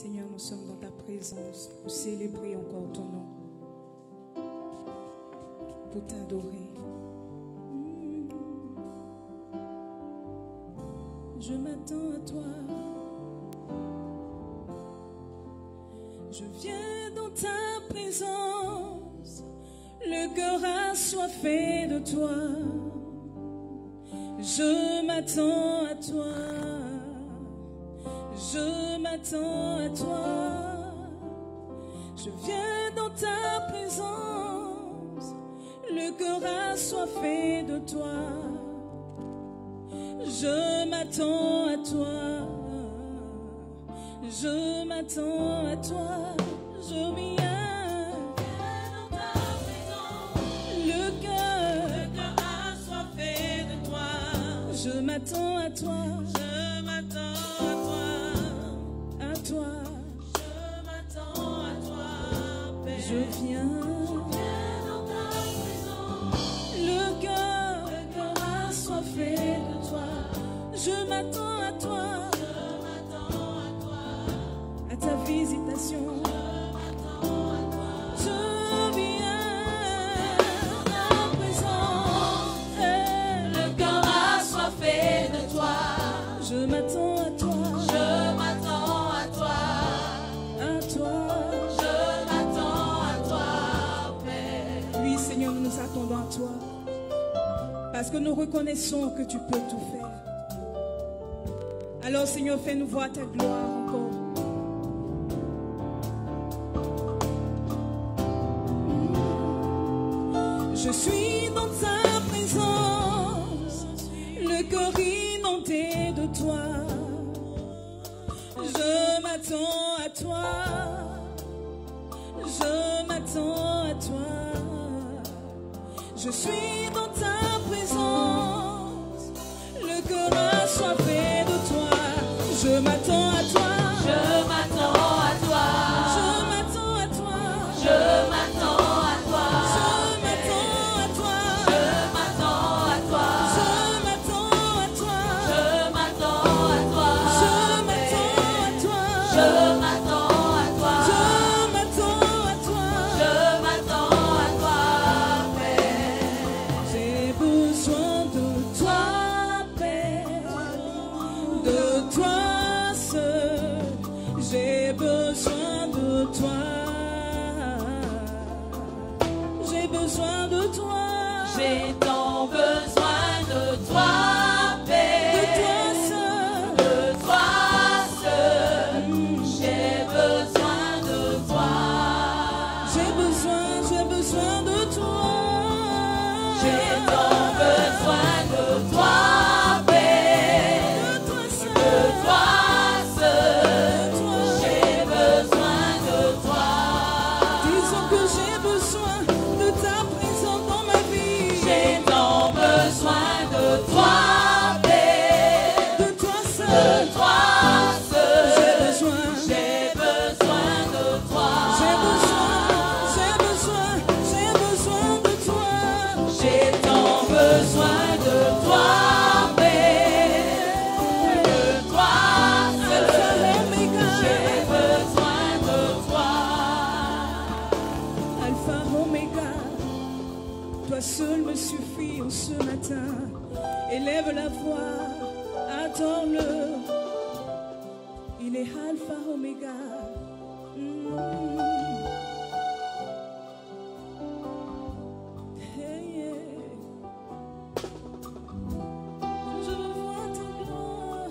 Seigneur, nous sommes dans ta présence pour célébrer encore ton nom, pour t'adorer. Je m'attends à toi. Je viens dans ta présence, le cœur assoiffé de toi. Je m'attends à toi. Je m'attends à toi. Je viens dans ta présence, le cœur assoiffé de toi. Je m'attends à toi. Je m'attends à toi. Je viens dans ta présence, le cœur assoiffé de toi. Je m'attends à toi. Je m'attends à toi. À toi. Je m'attends à toi, Père. Je viens dans ta présence, le cœur assoiffé de toi. Je m'attends à toi. Je m'attends à toi. À ta visitation. Je viens dans ta présence, le cœur assoiffé de toi. Je m'attends à toi. Je m'attends à toi. À toi. Je m'attends à toi, Père. Oui, Seigneur, nous nous attendons à toi. Parce que nous reconnaissons que tu peux tout faire. Alors, Seigneur, fais-nous voir ta gloire encore. Je suis dans ta présence, le cœur inondé de toi. Je m'attends à toi. Je m'attends à toi. Je suis dans ta présence, le cœur assoiffé de toi. Je m'attends à toi. Je m'attends à toi. Je m'attends à toi. Je m'attends à toi. Je m'attends à toi. Je m'attends à toi. Je m'attends à toi. Je m'attends à toi. Je m'attends à toi. Je m'attends à toi. Je m'attends à toi. J'ai besoin de toi, Père, de toi seul. J'ai besoin de toi. J'ai besoin de toi. J'ai tant besoin de toi, Père. De toi seul. De toi seul. J'ai besoin de toi. J'ai besoin de toi. J'ai tant besoin de toi, Père. De toi seul. De toi seul. J'ai besoin de toi. Disons que j'ai besoin de ta présence dans ma vie. J'ai tant besoin de toi, Père. De toi De seul. toi seul. J'ai besoin. J'ai besoin de toi. J'ai besoin de toi. J'ai tant besoin de toi, Père. De toi seul. Alpha et Omega. J'ai besoin de toi. Alpha Omega. Toi seul me suffit en ce matin. Élève la voix, adore-le. Il est Alpha Omega. Hey, yeah. Je vois ta gloire.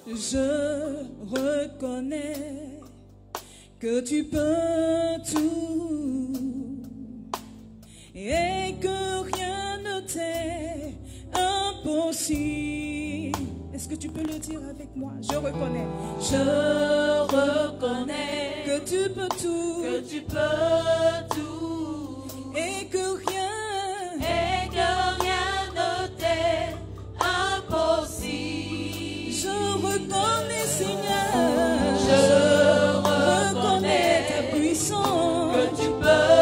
Je reconnais que tu peux tout et que rien ne t'est impossible. Est-ce que tu peux le dire avec moi? Je reconnais. Je reconnais Que tu peux tout que tu peux tout et que rien et que rien ne t'est impossible. je reconnais, Seigneur. Je reconnais ta puissance. que tu peux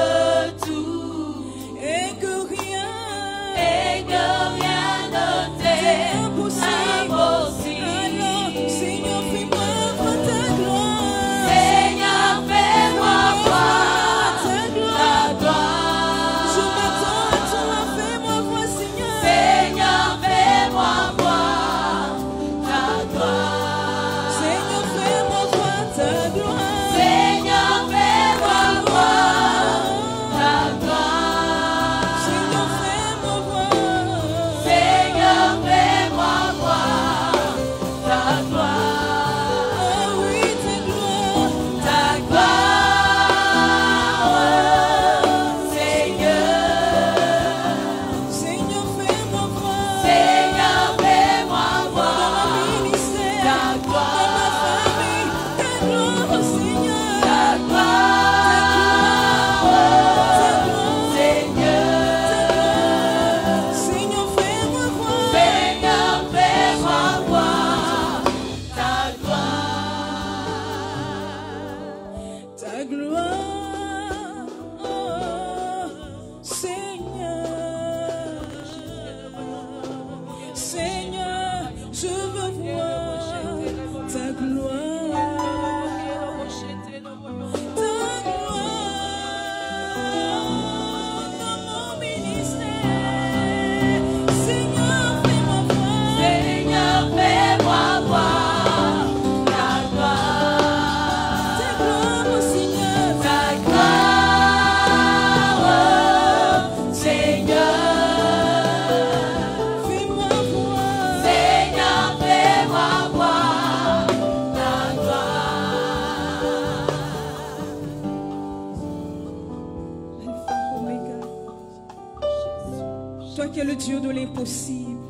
qui est le Dieu de l'impossible.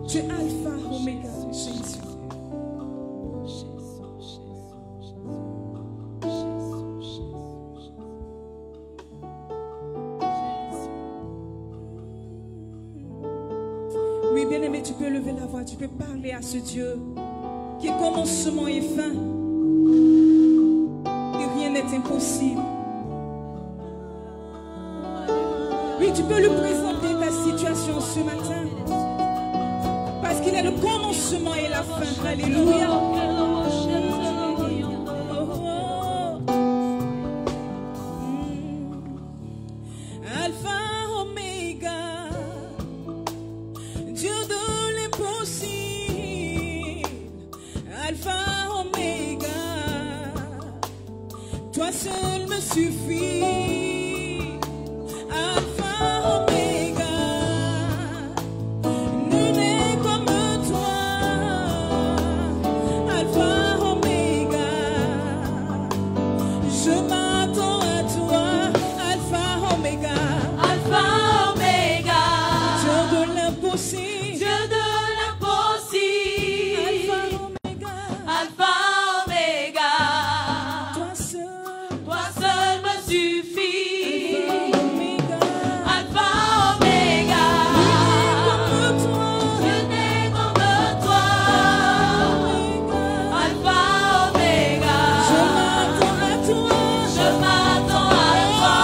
Tu es Alpha, Oméga, Jésus. Oui, bien-aimé, tu peux lever la voix, tu peux parler à ce Dieu qui est commencement et fin. Et rien n'est impossible. Oui, tu peux lui présenter ta situation ce matin. Parce qu'il est le commencement et la fin. Alléluia. Alpha, Oméga, Dieu de l'impossible. Alpha, Oméga, toi seul me suffis. Alpha, Oméga, nul n'est comme toi. Alpha, Oméga, je m'attends à toi. Alpha, Oméga, Alpha, Oméga, Dieu de l'impossible. Dieu de l'impossible. Alpha, Oméga, Alpha, Oméga, toi seul. toi seul me suffis. Oméga, Alpha, Oméga, comme toi. Dieu n'est comme toi. Alpha, Oméga, Je m'attends à toi. je m'attends à toi.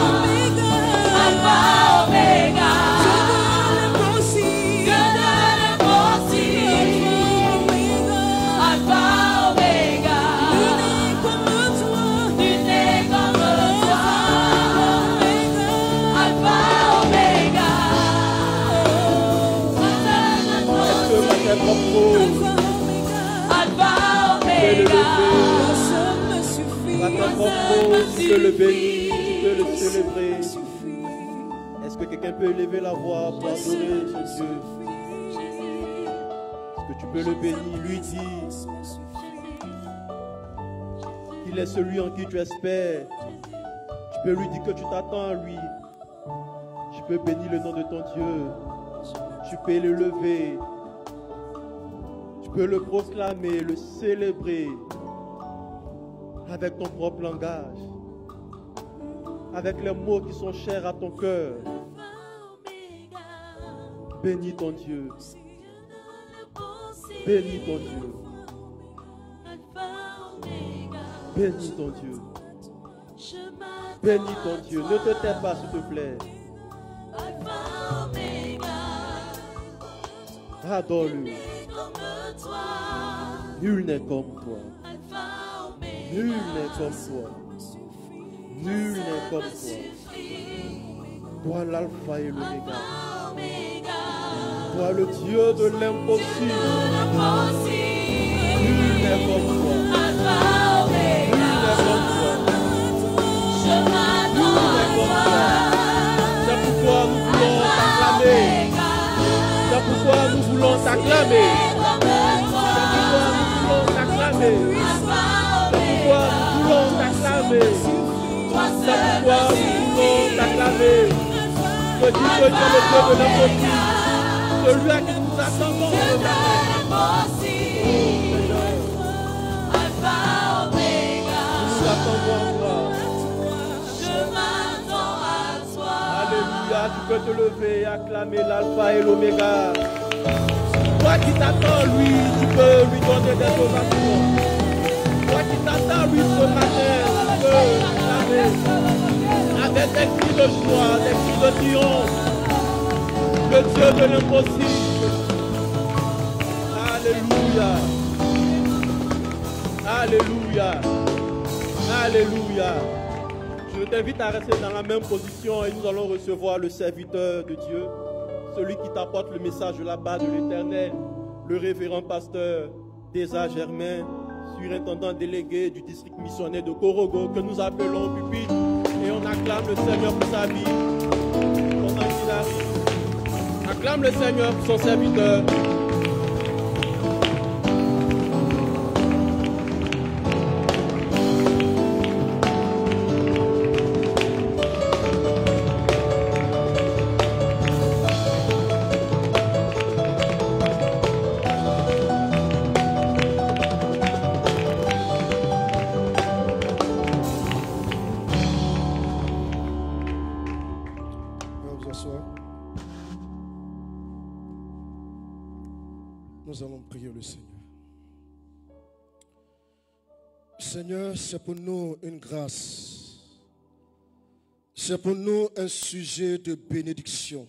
Oméga, Alpha, Oméga, Dieu de l'impossible. Dieu de l'impossible. Alpha, Oméga, Nul n'est comme toi. nul n'est comme toi. Alpha, Oméga, Ce matin propre, Alpha, fais le Oméga, lever. Matin propre, tu peux le bénir, tu peux le célébrer. Est-ce que quelqu'un peut élever la voix pour adorer ce Dieu? Est-ce que tu peux le bénir, lui dire qu'il est celui en qui tu espères? Tu peux lui dire que tu t'attends à lui. Tu peux bénir le nom de ton Dieu. Tu peux le lever. Tu peux le proclamer, le célébrer avec ton propre langage, avec les mots qui sont chers à ton cœur. Bénis ton Dieu. Bénis ton Dieu. Bénis ton Dieu. Bénis ton Dieu. Ne te tais pas, s'il te plaît. Adore-le. Nul n'est comme toi. Nul n'est comme toi. Nul n'est comme toi. Toi l'alpha et l'oméga. Toi le Dieu de l'impossible. Nul n'est comme toi. Nul n'est comme toi. Nul n'est comme toi. C'est pourquoi nous voulons t'acclamer. C'est pourquoi nous voulons t'acclamer. C'est pourquoi nous voulons t'acclamer. C'est pourquoi nous voulons t'acclamer. Que Dieu soit le Dieu de l'impossible. Celui à qui nous attendons ce matin. Nous attendons en toi. Alléluia, tu peux te lever et acclamer l'alpha et l'oméga. Toi qui t'attends lui, tu peux lui donner des ovations. Toi qui t'attends lui ce matin, tu peux l'acclamer avec des cris de joie, des cris de triomphe. Le Dieu de l'impossible. Alléluia. Alléluia. Alléluia. Je t'invite à rester dans la même position et nous allons recevoir le serviteur de Dieu, celui qui t'apporte le message de la part de l'Éternel, le révérend pasteur Desa Germain, surintendant délégué du district missionnaire de Korogo, que nous appelons au pupitre, et on acclame le Seigneur pour sa vie. Pendant qu'il arrive, acclame le Seigneur pour son serviteur. Seigneur, c'est pour nous une grâce. C'est pour nous un sujet de bénédiction.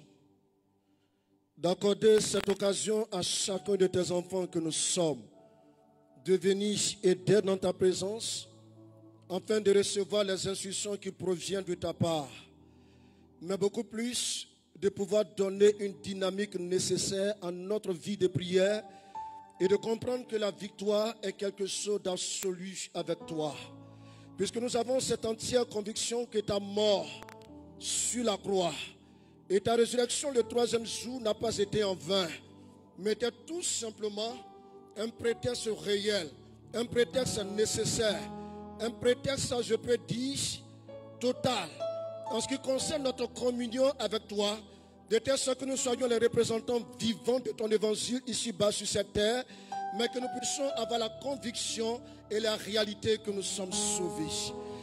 D'accorder cette occasion à chacun de tes enfants que nous sommes, de venir et d'être dans ta présence, afin de recevoir les instructions qui proviennent de ta part. Mais beaucoup plus, de pouvoir donner une dynamique nécessaire à notre vie de prière et de comprendre que la victoire est quelque chose d'absolu avec toi. Puisque nous avons cette entière conviction que ta mort sur la croix et ta résurrection le troisième jour n'a pas été en vain, mais était tout simplement un prétexte réel, un prétexte nécessaire, un prétexte, je peux dire, total. En ce qui concerne notre communion avec toi, de telle sorte que nous soyons les représentants vivants de ton évangile ici-bas sur cette terre, mais que nous puissions avoir la conviction et la réalité que nous sommes sauvés.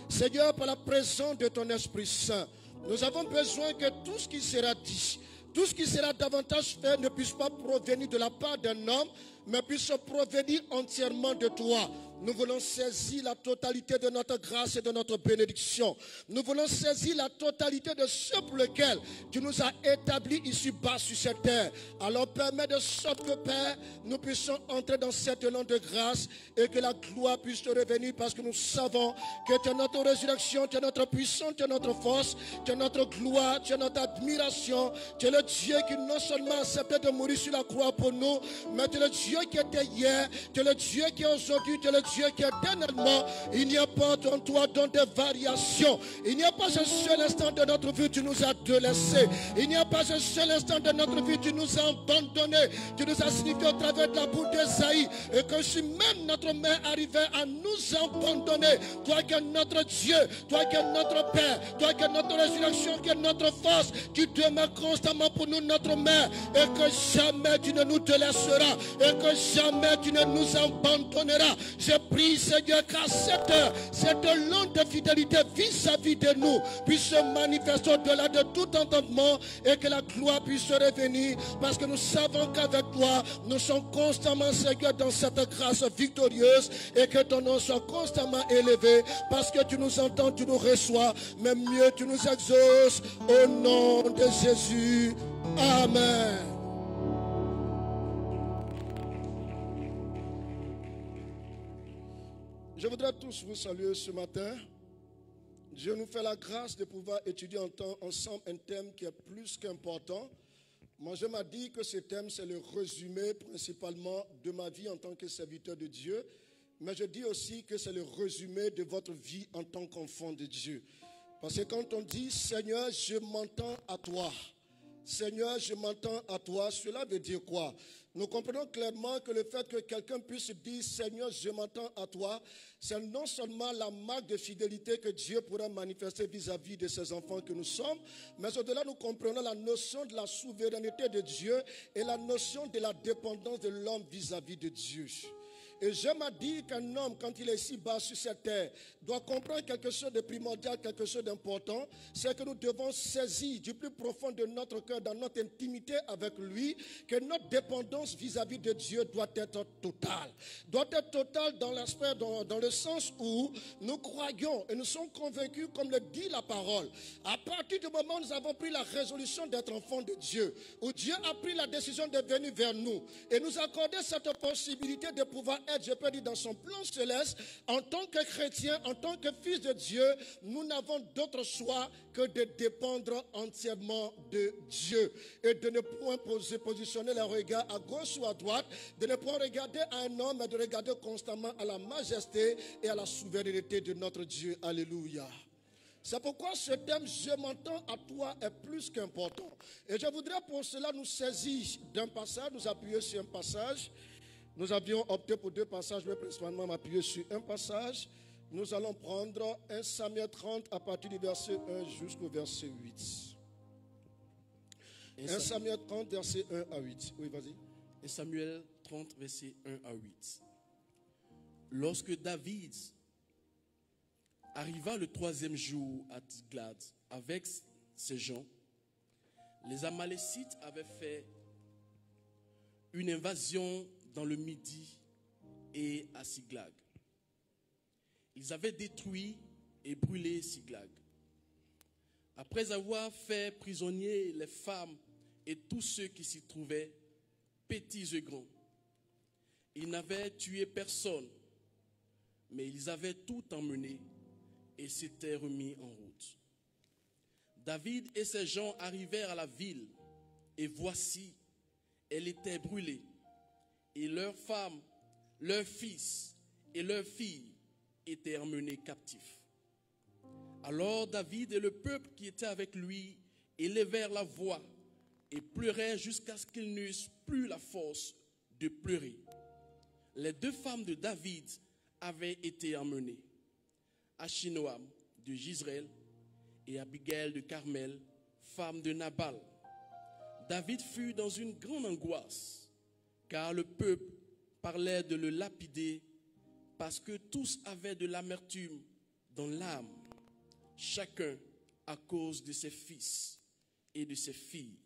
Seigneur, par la présence de ton Esprit Saint, nous avons besoin que tout ce qui sera dit, tout ce qui sera davantage fait ne puisse pas provenir de la part d'un homme, mais puisse provenir entièrement de toi. Nous voulons saisir la totalité de notre grâce et de notre bénédiction. Nous voulons saisir la totalité de ce pour lequel tu nous as établis ici-bas sur cette terre. Alors permets de sorte que, Père, nous puissions entrer dans cette langue de grâce et que la gloire puisse te revenir, parce que nous savons que tu es notre résurrection, tu es notre puissance, tu es notre force, tu es notre gloire, tu es notre admiration. Tu es le Dieu qui non seulement acceptait de mourir sur la croix pour nous, mais tu es le Dieu qui était hier, tu es le Dieu qui est aujourd'hui, tu es le Dieu qui est éternellement. Il n'y a pas en toi donc des variations. Il n'y a pas un seul instant de notre vie tu nous as délaissés. Il n'y a pas un seul instant de notre vie tu nous as abandonnés. Tu nous as signifié au travers de la bouche d'Ésaïe, et que si même notre mère arrivait à nous abandonner, toi qui es notre Dieu, toi qui es notre Père, toi qui es notre résurrection, qui est notre force, tu demeures constamment pour nous notre mère, et que jamais tu ne nous délaisseras, et que jamais tu ne nous abandonneras. Je prie, Seigneur, qu'à cette longue de fidélité vis-à-vis de nous puisse se manifester au-delà de tout entendement, et que la gloire puisse revenir, parce que nous savons qu'avec toi nous sommes constamment, Seigneur, dans cette grâce victorieuse, et que ton nom soit constamment élevé, parce que tu nous entends, tu nous reçois, mais mieux tu nous exauces, au nom de Jésus. Amen. Je voudrais tous vous saluer ce matin. Dieu nous fait la grâce de pouvoir étudier ensemble un thème qui est plus qu'important. Moi, je m'ai dit que ce thème, c'est le résumé principalement de ma vie en tant que serviteur de Dieu. Mais je dis aussi que c'est le résumé de votre vie en tant qu'enfant de Dieu. Parce que quand on dit « Seigneur, je m'entends à toi », Seigneur, je m'entends à toi, cela veut dire quoi? Nous comprenons clairement que le fait que quelqu'un puisse dire « Seigneur, je m'entends à toi », c'est non seulement la marque de fidélité que Dieu pourra manifester vis-à-vis de ses enfants que nous sommes, mais au-delà, nous comprenons la notion de la souveraineté de Dieu et la notion de la dépendance de l'homme vis-à-vis de Dieu. Et je m'ai dit qu'un homme, quand il est ici bas sur cette terre, doit comprendre quelque chose de primordial, quelque chose d'important. C'est que nous devons saisir du plus profond de notre cœur, dans notre intimité avec lui, que notre dépendance vis-à-vis de Dieu doit être totale. Doit être totale dans l'aspect, dans le sens où nous croyons et nous sommes convaincus, comme le dit la parole. À partir du moment où nous avons pris la résolution d'être enfants de Dieu, où Dieu a pris la décision de venir vers nous et nous accorder cette possibilité de pouvoir être, je peux dire, dans son plan céleste, en tant que chrétien, en tant que fils de Dieu, nous n'avons d'autre choix que de dépendre entièrement de Dieu et de ne point positionner le regard à gauche ou à droite, de ne pas regarder à un homme, mais de regarder constamment à la majesté et à la souveraineté de notre Dieu. Alléluia. C'est pourquoi ce thème « Je m'entends à toi » est plus qu'important. Et je voudrais pour cela nous saisir d'un passage, nous appuyer sur un passage. Nous avions opté pour deux passages, mais principalement m'appuyer sur un passage. Nous allons prendre 1 Samuel 30 à partir du verset 1 jusqu'au verset 8. 1 Samuel 30, verset 1 à 8. Oui, vas-y. 1 Samuel 30, verset 1 à 8. Lorsque David arriva le troisième jour à Tiglath avec ses gens, les Amalécites avaient fait une invasion dans le Midi et à Siglag. ils avaient détruit et brûlé Siglag. Après avoir fait prisonniers les femmes et tous ceux qui s'y trouvaient, petits et grands, ils n'avaient tué personne, mais ils avaient tout emmené et s'étaient remis en route. David et ses gens arrivèrent à la ville, et voici, elle était brûlée, et leurs femmes, leurs fils et leurs filles étaient emmenés captifs. Alors David et le peuple qui était avec lui élevèrent la voix et pleurèrent jusqu'à ce qu'ils n'eussent plus la force de pleurer. Les deux femmes de David avaient été emmenées, Achinoam de Jezreel et Abigail de Carmel, femme de Nabal. David fut dans une grande angoisse, car le peuple parlait de le lapider, parce que tous avaient de l'amertume dans l'âme, chacun à cause de ses fils et de ses filles.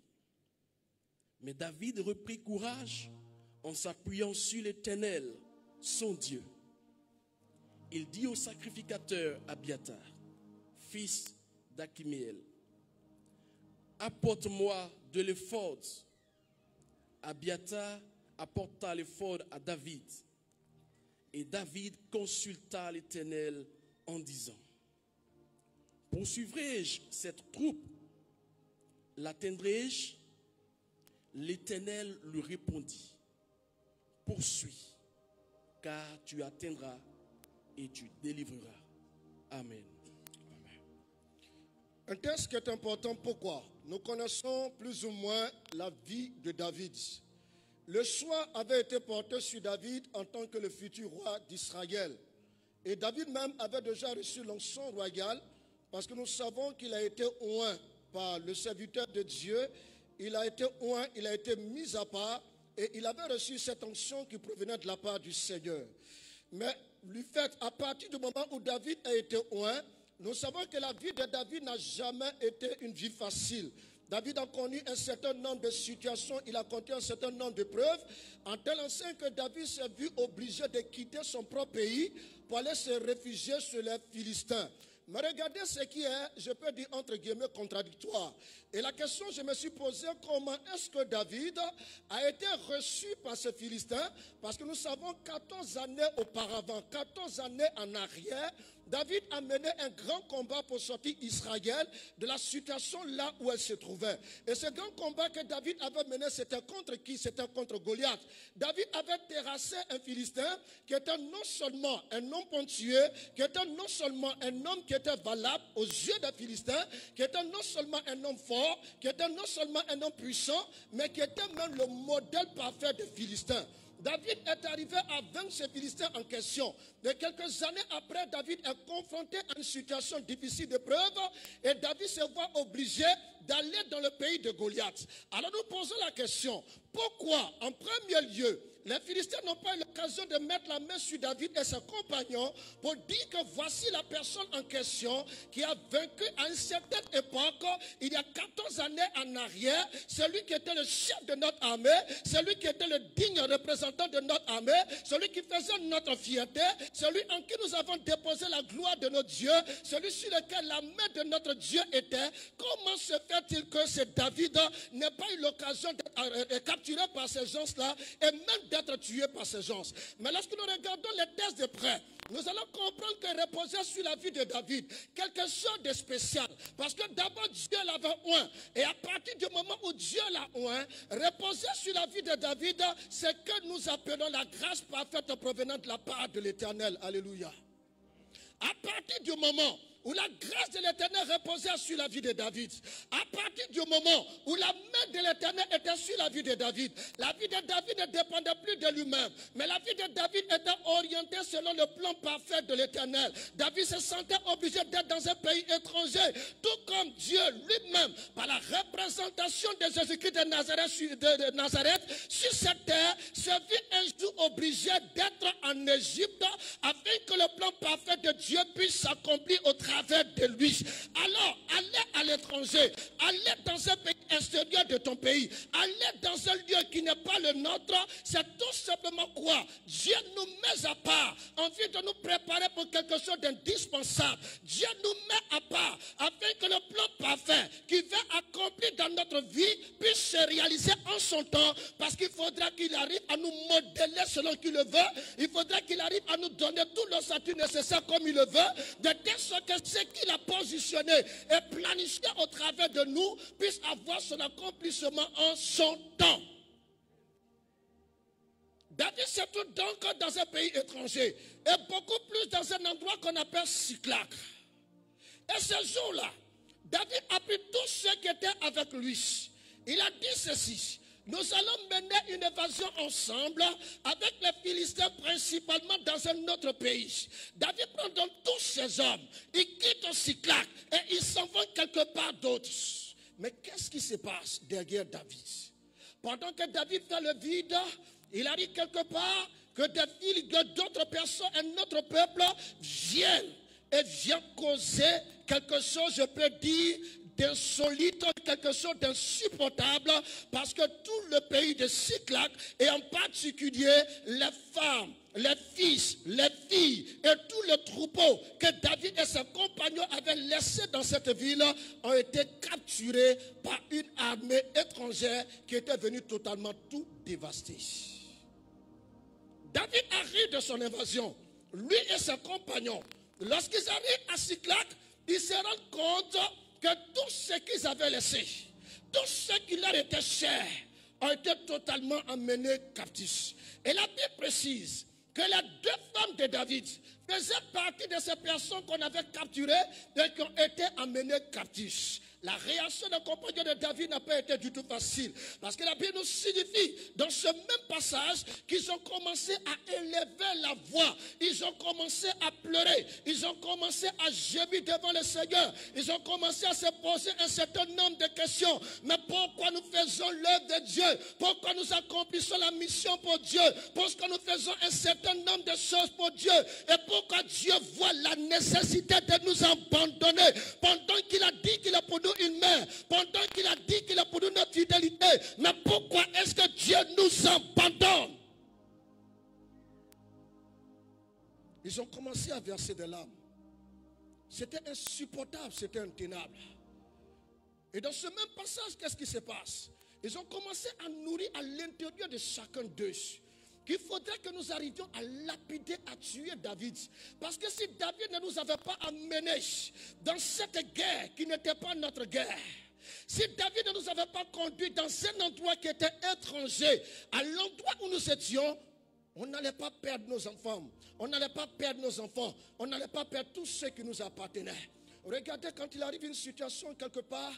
Mais David reprit courage en s'appuyant sur l'Éternel, son Dieu. Il dit au sacrificateur Abiathar, fils d'Achiméel, apporte-moi de l'éphod. Abiathar apporta l'éphod à David. Et David consulta l'Éternel en disant, poursuivrai-je cette troupe? L'atteindrai-je? L'Éternel lui répondit, poursuis, car tu atteindras et tu délivreras. Amen. Un texte qui est important, pourquoi? Nous connaissons plus ou moins la vie de David. Le choix avait été porté sur David en tant que le futur roi d'Israël. Et David même avait déjà reçu l'onction royale parce que nous savons qu'il a été oint par le serviteur de Dieu. Il a été oint, il a été mis à part et il avait reçu cette onction qui provenait de la part du Seigneur. Mais du fait, à partir du moment où David a été oint, nous savons que la vie de David n'a jamais été une vie facile. David a connu un certain nombre de situations, il a connu un certain nombre de preuves, en tel enseigne que David s'est vu obligé de quitter son propre pays pour aller se réfugier sur les Philistins. Mais regardez ce qui est, je peux dire entre guillemets, contradictoire. Et la question que je me suis posée, comment est-ce que David a été reçu par ces Philistins? Parce que nous savons 14 années auparavant, 14 années en arrière, David a mené un grand combat pour sortir Israël de la situation là où elle se trouvait. Et ce grand combat que David avait mené, c'était contre qui? C'était contre Goliath. David avait terrassé un Philistin qui était non seulement un homme ponctueux, qui était non seulement un homme qui était valable aux yeux des Philistins, qui était non seulement un homme fort, qui était non seulement un homme puissant, mais qui était même le modèle parfait des Philistins. David est arrivé à vaincre ces Philistins en question. Mais quelques années après, David est confronté à une situation difficile de preuve et David se voit obligé d'aller dans le pays de Goliath. Alors nous posons la question, pourquoi en premier lieu les Philistins n'ont pas eu l'occasion de mettre la main sur David et ses compagnons pour dire que voici la personne en question qui a vaincu à une certaine époque, il y a 14 années en arrière, celui qui était le chef de notre armée, celui qui était le digne représentant de notre armée, celui qui faisait notre fierté, celui en qui nous avons déposé la gloire de notre Dieu, celui sur lequel la main de notre Dieu était. Comment se fait-il que ce David n'ait pas eu l'occasion d'être capturé par ces gens-là et même d'être tué par ces gens? Mais lorsque nous regardons les textes de près, nous allons comprendre que reposer sur la vie de David, quelque chose de spécial. Parce que d'abord Dieu l'avait oint. Et à partir du moment où Dieu l'a oint, reposer sur la vie de David, c'est que nous appelons la grâce parfaite provenant de la part de l'Éternel. Alléluia. À partir du moment où la grâce de l'Éternel reposait sur la vie de David, à partir du moment où la main de l'Éternel était sur la vie de David, la vie de David ne dépendait plus de lui-même, mais la vie de David était orientée selon le plan parfait de l'Éternel. David se sentait obligé d'être dans un pays étranger, tout comme Dieu lui-même, par la représentation de Jésus-Christ de Nazareth sur cette terre, se vit un jour obligé d'être en Égypte afin que le plan parfait de Dieu puisse s'accomplir au travers de lui. Alors, aller à l'étranger, aller dans un pays extérieur de ton pays, aller dans un lieu qui n'est pas le nôtre, c'est tout simplement quoi? Dieu nous met à part, envie de nous préparer pour quelque chose d'indispensable. Dieu nous met à part, afin que le plan parfait qu'il veut accomplir dans notre vie puisse se réaliser en son temps, parce qu'il faudra qu'il arrive à nous modeler selon qu'il le veut. Il faudra qu'il arrive à nous donner tout le statut nécessaire comme il le veut, de telle sorte que ce qu'il a positionné et planifié au travers de nous puisse avoir son accomplissement en son temps. David se trouve donc dans un pays étranger et beaucoup plus dans un endroit qu'on appelle Siklag. Et ce jour-là, David a pris tous ceux qui étaient avec lui. Il a dit ceci: nous allons mener une évasion ensemble avec les Philistins, principalement dans un autre pays. David prend donc tous ces hommes, ils quittent Siklag et ils s'en vont quelque part d'autre. Mais qu'est-ce qui se passe derrière David? Pendant que David fait le vide, il arrive quelque part que des villes d'autres personnes, un autre peuple viennent causer quelque chose, je peux dire, d'insolite, quelque chose d'insupportable, parce que tout le pays de Siklag, et en particulier les femmes, les fils, les filles et tout le troupeau que David et ses compagnons avaient laissé dans cette ville ont été capturés par une armée étrangère qui était venue totalement tout dévaster. David arrive de son invasion, lui et ses compagnons. Lorsqu'ils arrivent à Siklag, ils se rendent compte que tout ce qu'ils avaient laissé, tout ce qui leur était cher, ont été totalement emmenés captifs. Et la Bible précise que les deux femmes de David faisaient partie de ces personnes qu'on avait capturées et qui ont été emmenées captifs. La réaction des compagnons de David n'a pas été du tout facile. Parce que la Bible nous signifie, dans ce même passage, qu'ils ont commencé à élever la voix. Ils ont commencé à pleurer. Ils ont commencé à gémir devant le Seigneur. Ils ont commencé à se poser un certain nombre de questions. Mais pourquoi nous faisons l'œuvre de Dieu? Pourquoi nous accomplissons la mission pour Dieu? Pourquoi nous faisons un certain nombre de choses pour Dieu? Et pourquoi Dieu voit la nécessité de nous abandonner pendant qu'il a dit qu'il a pour nous une mère, pendant qu'il a dit qu'il a pour nous notre fidélité? Mais pourquoi est-ce que Dieu nous abandonne? Ils ont commencé à verser des larmes. C'était insupportable, c'était intenable. Et dans ce même passage, qu'est-ce qui se passe? Ils ont commencé à nourrir à l'intérieur de chacun d'eux qu'il faudrait que nous arrivions à lapider, à tuer David. Parce que si David ne nous avait pas amenés dans cette guerre qui n'était pas notre guerre, si David ne nous avait pas conduits dans un endroit qui était étranger, à l'endroit où nous étions, on n'allait pas perdre nos enfants, on n'allait pas perdre nos enfants, on n'allait pas perdre tous ceux qui nous appartenaient. Regardez, quand il arrive une situation quelque part,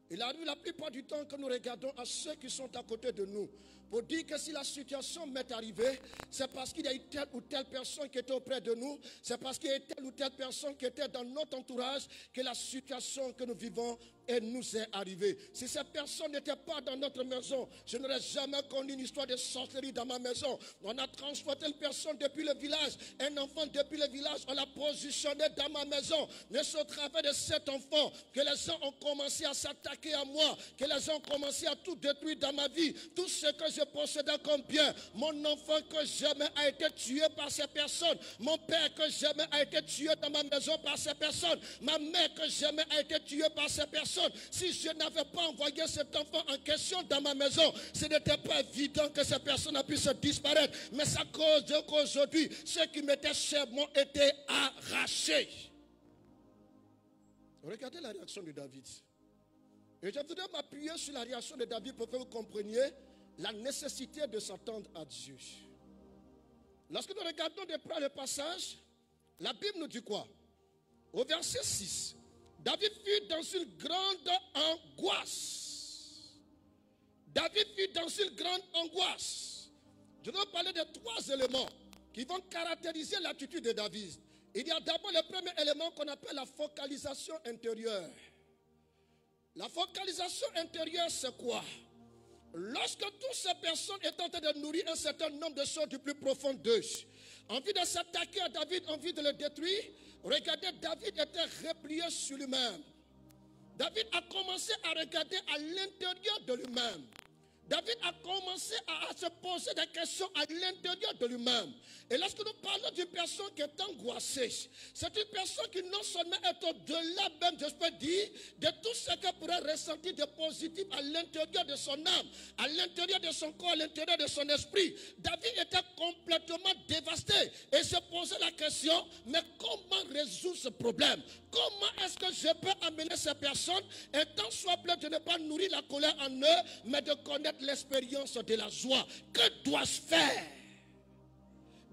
il arrive la plupart du temps que nous regardons à ceux qui sont à côté de nous pour dire que si la situation m'est arrivée, c'est parce qu'il y a eu telle ou telle personne qui était auprès de nous, c'est parce qu'il y a eu telle ou telle personne qui était dans notre entourage que la situation que nous vivons nous est arrivée. Si cette personne n'était pas dans notre maison, je n'aurais jamais connu une histoire de sorcellerie dans ma maison. On a transporté une personne depuis le village, un enfant depuis le village, on l'a positionné dans ma maison. Mais c'est au travers de cet enfant que les gens ont commencé à s'attaquer à moi, que les gens ont commencé à tout détruire dans ma vie. Tout ce que je possédais comme bien, mon enfant que j'aimais a été tué par ces personnes. Mon père que j'aimais a été tué dans ma maison par ces personnes. Ma mère que j'aimais a été tuée par ces personnes. Si je n'avais pas envoyé cet enfant en question dans ma maison, ce n'était pas évident que ces personnes puissent disparaître. Mais c'est à cause de qu'aujourd'hui, ceux qui m'étaient chers m'ont été arrachés. Regardez la réaction de David. Et je voudrais m'appuyer sur la réaction de David pour que vous compreniez la nécessité de s'attendre à Dieu. Lorsque nous regardons de près le passage, la Bible nous dit quoi? Au verset 6, David fut dans une grande angoisse. David fut dans une grande angoisse. Je vais parler de 3 éléments qui vont caractériser l'attitude de David. Il y a d'abord le premier élément qu'on appelle la focalisation intérieure. La focalisation intérieure, c'est quoi? Lorsque toutes ces personnes étaient en train de nourrir un certain nombre de choses du plus profond d'eux, envie de s'attaquer à David, envie de le détruire, regardez, David était replié sur lui-même. David a commencé à regarder à l'intérieur de lui-même. David a commencé à se poser des questions à l'intérieur de lui-même. Et lorsque nous parlons d'une personne qui est angoissée, c'est une personne qui non seulement est au-delà même, je peux dire, de tout ce qu'elle pourrait ressentir de positif à l'intérieur de son âme, à l'intérieur de son corps, à l'intérieur de son esprit. David était complètement dévasté et se posait la question, mais comment résoudre ce problème? Comment est-ce que je peux amener ces personnes, et tant soit plaît de ne pas nourrir la colère en eux, mais de connaître l'expérience de la joie? Que dois-je faire?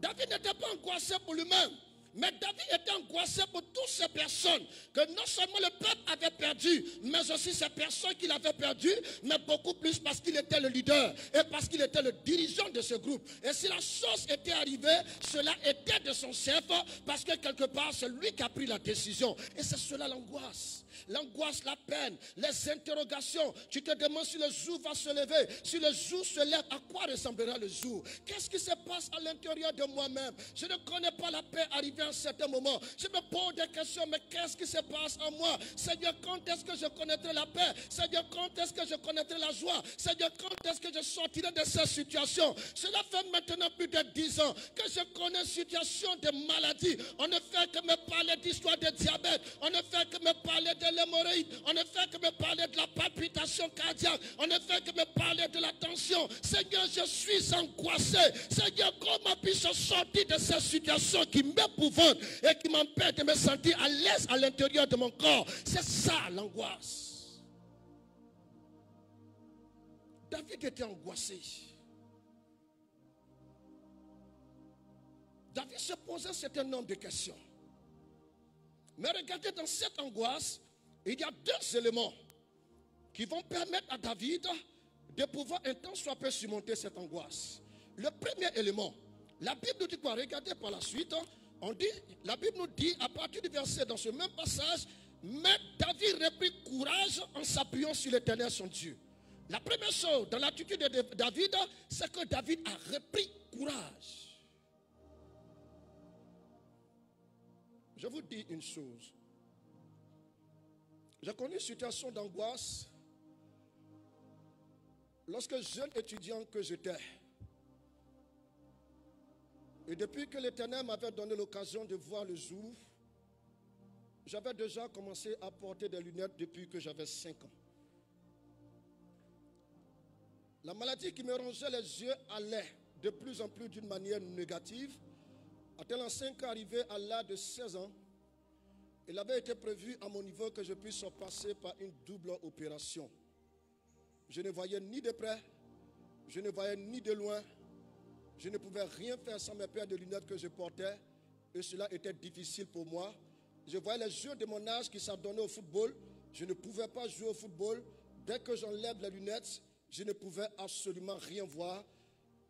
David n'était pas angoissé pour lui-même, mais David était angoissé pour toutes ces personnes que non seulement le peuple avait perdu, mais aussi ces personnes qu'il avait perdues, mais beaucoup plus parce qu'il était le leader et parce qu'il était le dirigeant de ce groupe. Et si la chose était arrivée, cela était de son chef, parce que quelque part c'est lui qui a pris la décision. Et c'est cela l'angoisse. L'angoisse, la peine, les interrogations. Tu te demandes si le jour va se lever. Si le jour se lève, à quoi ressemblera le jour? Qu'est-ce qui se passe à l'intérieur de moi-même? Je ne connais pas la paix arrivée à un certain moment. Je me pose des questions, mais qu'est-ce qui se passe en moi? Seigneur, quand est-ce que je connaîtrai la paix? Seigneur, quand est-ce que je connaîtrai la joie? Seigneur, quand est-ce que je sortirai de cette situation? Cela fait maintenant plus de 10 ans que je connais une situation de maladie. On ne fait que me parler d'histoire de diabète. On ne fait que me parler de l'hémorroïde. On ne fait que me parler de la palpitation cardiaque. On ne fait que me parler de la tension. Seigneur, je suis angoissé. Seigneur, comment puis-je sortir de cette situation qui m'épouvante et qui m'empêche de me sentir à l'aise à l'intérieur de mon corps? C'est ça l'angoisse. David était angoissé. David se posait un certain nombre de questions. Mais regardez, dans cette angoisse, il y a deux éléments qui vont permettre à David de pouvoir un temps soit peu surmonter cette angoisse. Le premier élément, la Bible nous dit quoi? Regardez par la suite, la Bible nous dit à partir du verset dans ce même passage, mais David reprit courage en s'appuyant sur l'Éternel son Dieu. La première chose dans l'attitude de David, c'est que David a repris courage. Je vous dis une chose. J'ai connu une situation d'angoisse lorsque jeune étudiant que j'étais. Et depuis que l'Éternel m'avait donné l'occasion de voir le jour, j'avais déjà commencé à porter des lunettes depuis que j'avais 5 ans. La maladie qui me rongeait les yeux allait de plus en plus d'une manière négative. À tel enseigne qu'arrivé à l'âge de 16 ans, il avait été prévu à mon niveau que je puisse passer par une double opération. Je ne voyais ni de près, je ne voyais ni de loin. Je ne pouvais rien faire sans mes paires de lunettes que je portais. Et cela était difficile pour moi. Je voyais les jeunes de mon âge qui s'adonnaient au football. Je ne pouvais pas jouer au football. Dès que j'enlève les lunettes, je ne pouvais absolument rien voir.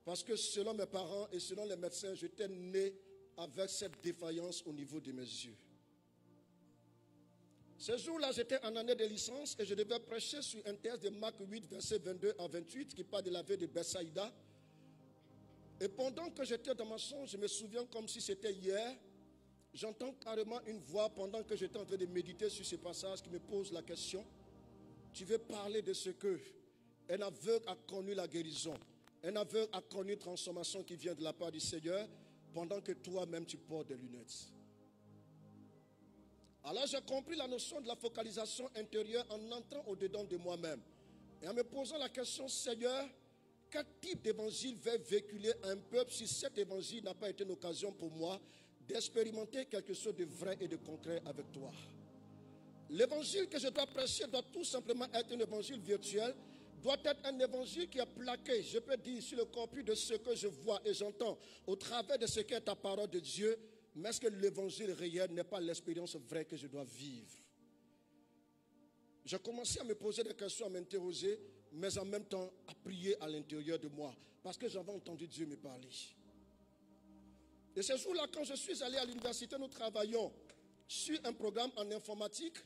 Parce que selon mes parents et selon les médecins, j'étais né avec cette défaillance au niveau de mes yeux. Ce jour-là, j'étais en année de licence et je devais prêcher sur un texte de Marc 8, versets 22 à 28, qui parle de la veille de Bethsaïda. Et pendant que j'étais dans ma chambre, je me souviens comme si c'était hier, j'entends carrément une voix pendant que j'étais en train de méditer sur ce passage qui me pose la question. Tu veux parler de ce que un aveugle a connu la guérison, un aveugle a connu une transformation qui vient de la part du Seigneur, pendant que toi-même tu portes des lunettes. Alors j'ai compris la notion de la focalisation intérieure en entrant au-dedans de moi-même. Et en me posant la question, Seigneur, quel type d'évangile va véhiculer un peuple si cet évangile n'a pas été une occasion pour moi d'expérimenter quelque chose de vrai et de concret avec toi? L'évangile que je dois prêcher doit tout simplement être un évangile virtuel, doit être un évangile qui est plaqué, je peux dire, sur le corpus de ce que je vois et j'entends au travers de ce qu'est ta parole de Dieu. Mais est-ce que l'évangile réel n'est pas l'expérience vraie que je dois vivre? J'ai commencé à me poser des questions, à m'interroger, mais en même temps à prier à l'intérieur de moi, parce que j'avais entendu Dieu me parler. Et ce jour-là, quand je suis allé à l'université, nous travaillions sur un programme en informatique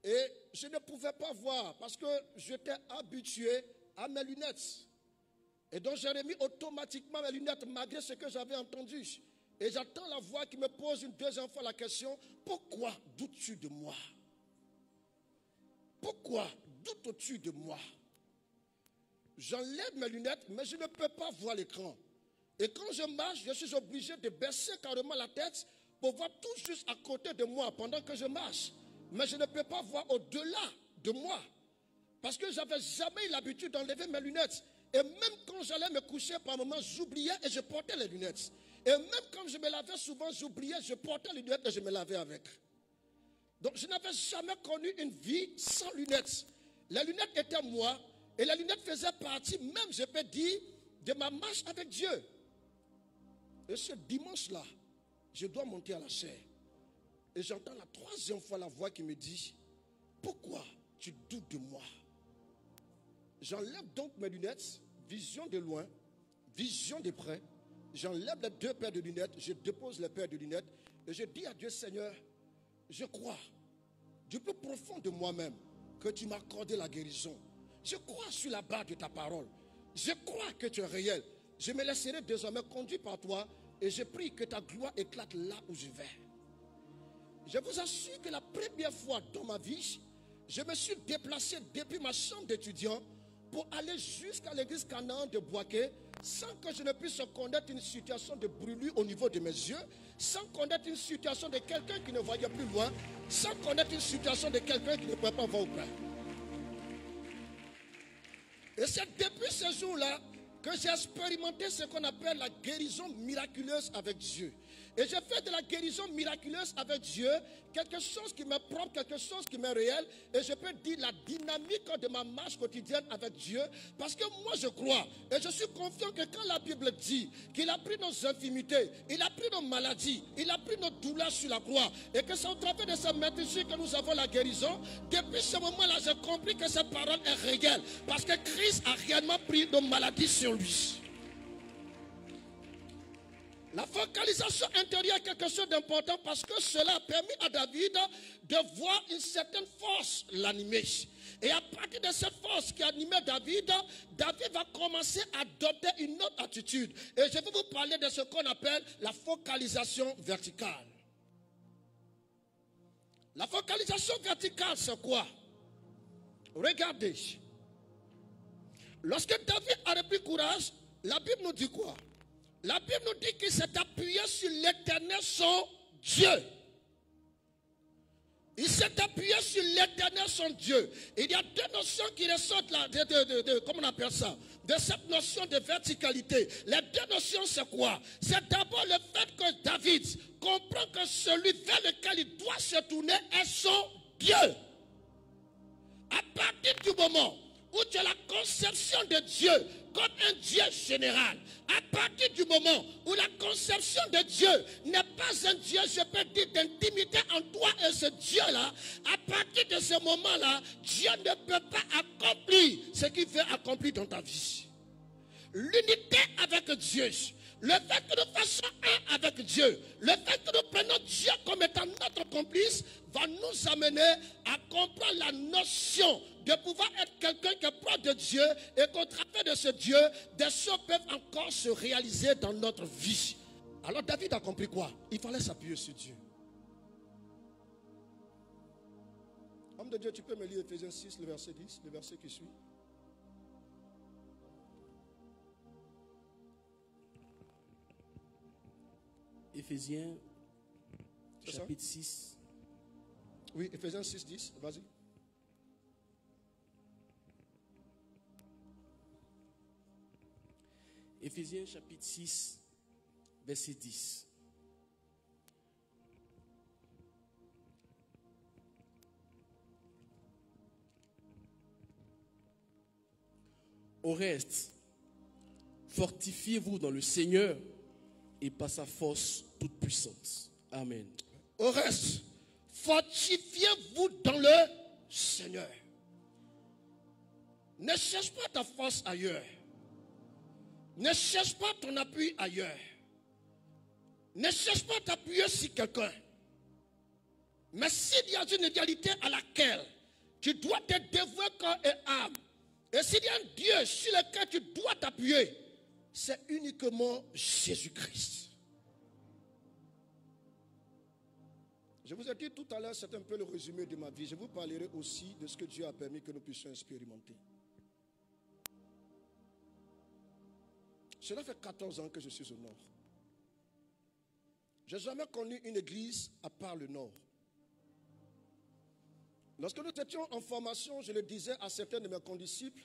et je ne pouvais pas voir parce que j'étais habitué à mes lunettes. Et donc j'ai remis automatiquement mes lunettes malgré ce que j'avais entendu. Et j'attends la voix qui me pose une deuxième fois la question, pourquoi doutes-tu de moi? Pourquoi doutes-tu de moi? j'enlève mes lunettes, mais je ne peux pas voir l'écran. Et quand je marche, je suis obligé de baisser carrément la tête pour voir tout juste à côté de moi pendant que je marche. Mais je ne peux pas voir au-delà de moi. Parce que je n'avais jamais eu l'habitude d'enlever mes lunettes. Et même quand j'allais me coucher, par moments, j'oubliais et je portais les lunettes. Et même quand je me lavais, souvent j'oubliais, je portais les lunettes et je me lavais avec. Donc je n'avais jamais connu une vie sans lunettes. Les lunettes étaient moi et les lunettes faisaient partie, même je peux dire, de ma marche avec Dieu. Et ce dimanche-là, je dois monter à la chaire. Et j'entends la troisième fois la voix qui me dit, pourquoi tu doutes de moi? J'enlève donc mes lunettes, vision de loin, vision de près. J'enlève les deux paires de lunettes, je dépose les paires de lunettes et je dis à Dieu, Seigneur, je crois du plus profond de moi-même que tu m'as accordé la guérison. Je crois sur la barre de ta parole. Je crois que tu es réel. Je me laisserai désormais conduire par toi et je prie que ta gloire éclate là où je vais. Je vous assure que la première fois dans ma vie, je me suis déplacé depuis ma chambre d'étudiant pour aller jusqu'à l'église Canaan de Boaké sans que je ne puisse connaître une situation de brûlure au niveau de mes yeux, sans connaître une situation de quelqu'un qui ne voyait plus loin, sans connaître une situation de quelqu'un qui ne pouvait pas voir au près. Et c'est depuis ce jour-là que j'ai expérimenté ce qu'on appelle la guérison miraculeuse avec Dieu. Et j'ai fait de la guérison miraculeuse avec Dieu quelque chose qui m'est propre, quelque chose qui m'est réel. Et je peux dire la dynamique de ma marche quotidienne avec Dieu. Parce que moi je crois et je suis confiant que quand la Bible dit qu'il a pris nos infirmités, il a pris nos maladies, il a pris nos douleurs sur la croix. Et que c'est au travers de ce métier que nous avons la guérison. Depuis ce moment-là, j'ai compris que cette parole est réelle. Parce que Christ a réellement pris nos maladies sur lui. La focalisation intérieure est quelque chose d'important parce que cela a permis à David de voir une certaine force l'animer. Et à partir de cette force qui animait David, David va commencer à adopter une autre attitude. Et je vais vous parler de ce qu'on appelle la focalisation verticale. La focalisation verticale, c'est quoi? Regardez. Lorsque David a repris courage, la Bible nous dit quoi? La Bible nous dit qu'il s'est appuyé sur l'Éternel, son Dieu. Il s'est appuyé sur l'Éternel, son Dieu. Il y a deux notions qui ressortent là, comment on appelle ça? De cette notion de verticalité. Les deux notions, c'est quoi? C'est d'abord le fait que David comprend que celui vers lequel il doit se tourner est son Dieu. À partir du moment où tu as la conception de Dieu comme un Dieu général, à partir du moment où la conception de Dieu n'est pas un Dieu, je peux dire, d'intimité en toi et ce Dieu-là, à partir de ce moment-là, Dieu ne peut pas accomplir ce qu'il veut accomplir dans ta vie. L'unité avec Dieu, le fait que nous fassions un avec Dieu, le fait que nous prenons Dieu comme étant notre complice, va nous amener à comprendre la notion de pouvoir être quelqu'un qui est proche de Dieu et qu'au travers de ce Dieu, des choses peuvent encore se réaliser dans notre vie. Alors David a compris quoi? Il fallait s'appuyer sur Dieu. Homme de Dieu, tu peux me lire Ephésiens 6, le verset 10, le verset qui suit. Éphésiens, chapitre 6. Oui, Ephésiens 6, 10, vas-y. Éphésiens, chapitre 6, verset 10. Au reste, fortifiez-vous dans le Seigneur et par sa force toute puissante. Amen. Au reste, fortifiez-vous dans le Seigneur. Ne cherche pas ta force ailleurs. Ne cherche pas ton appui ailleurs. Ne cherche pas à t'appuyer sur quelqu'un. Mais s'il y a une réalité à laquelle tu dois te dévouer corps et âme, et s'il y a un Dieu sur lequel tu dois t'appuyer, c'est uniquement Jésus-Christ. Je vous ai dit tout à l'heure, c'est un peu le résumé de ma vie. Je vous parlerai aussi de ce que Dieu a permis que nous puissions expérimenter. Cela fait 14 ans que je suis au nord. Je n'ai jamais connu une église à part le nord. Lorsque nous étions en formation, je le disais à certains de mes condisciples,